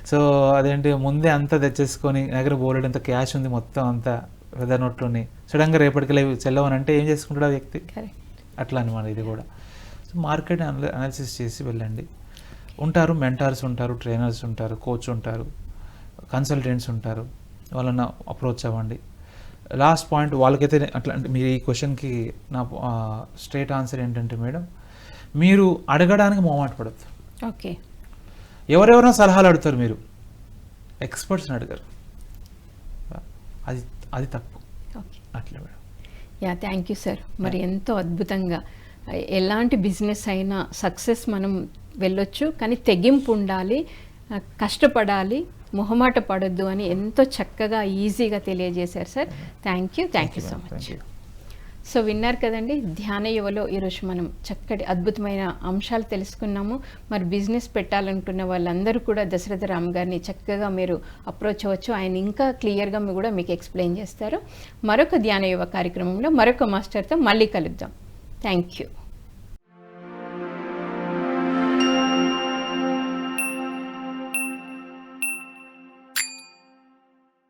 సో అదేంటి ముందే అంతా తెచ్చేసుకొని దగ్గర బోలెడు అంత క్యాష్ ఉంది, మొత్తం అంతా పెద్ద నోట్లోని సడన్గా రేపటికి చెల్లవని అంటే ఏం చేసుకుంటాడు ఆ వ్యక్తి? అట్లా అనమాట ఇది కూడా. సో మార్కెట్ అనాలిసిస్ చేసి వెళ్ళండి. ఉంటారు మెంటార్స్ ఉంటారు, ట్రైనర్స్ ఉంటారు, కోచ్ ఉంటారు, కన్సల్టెంట్స్ ఉంటారు, వాళ్ళని అప్రోచ్ అవ్వండి. లాస్ట్ పాయింట్ వాళ్ళకైతే అట్లా, మీరు ఈ క్వశ్చన్కి నా స్ట్రైట్ ఆన్సర్ ఏంటంటే మేడం, మీరు అడగడానికి మొహమాట పడద్దు. ఓకే. ఎవరెవరో సలహాలు అడుగుతారు, మీరు ఎక్స్పర్ట్స్ని అడగరు, అది తప్పు. అట్లా మేడం. Thank you sir. మరి ఎంతో అద్భుతంగా, ఎలాంటి బిజినెస్ అయినా సక్సెస్ మనం వెళ్ళొచ్చు, కానీ తెగింపు ఉండాలి, కష్టపడాలి, మొహమాట పడొద్దు అని ఎంతో చక్కగా ఈజీగా తెలియజేశారు sir. Thank you so much. So విన్నారు కదండి, ధ్యాన యువలో ఈరోజు మనం చక్కటి అద్భుతమైన అంశాలు తెలుసుకున్నాము. మరి బిజినెస్ పెట్టాలనుకున్న వాళ్ళందరూ కూడా దశరథ రామ్ గారిని చక్కగా మీరు అప్రోచ్ అవ్వచ్చు. ఆయన ఇంకా క్లియర్గా కూడా మీకు ఎక్స్ప్లెయిన్ చేస్తారు. మరొక ధ్యాన యువ కార్యక్రమంలో మరొక మాస్టర్తో మళ్ళీ కలుద్దాం. Thank you.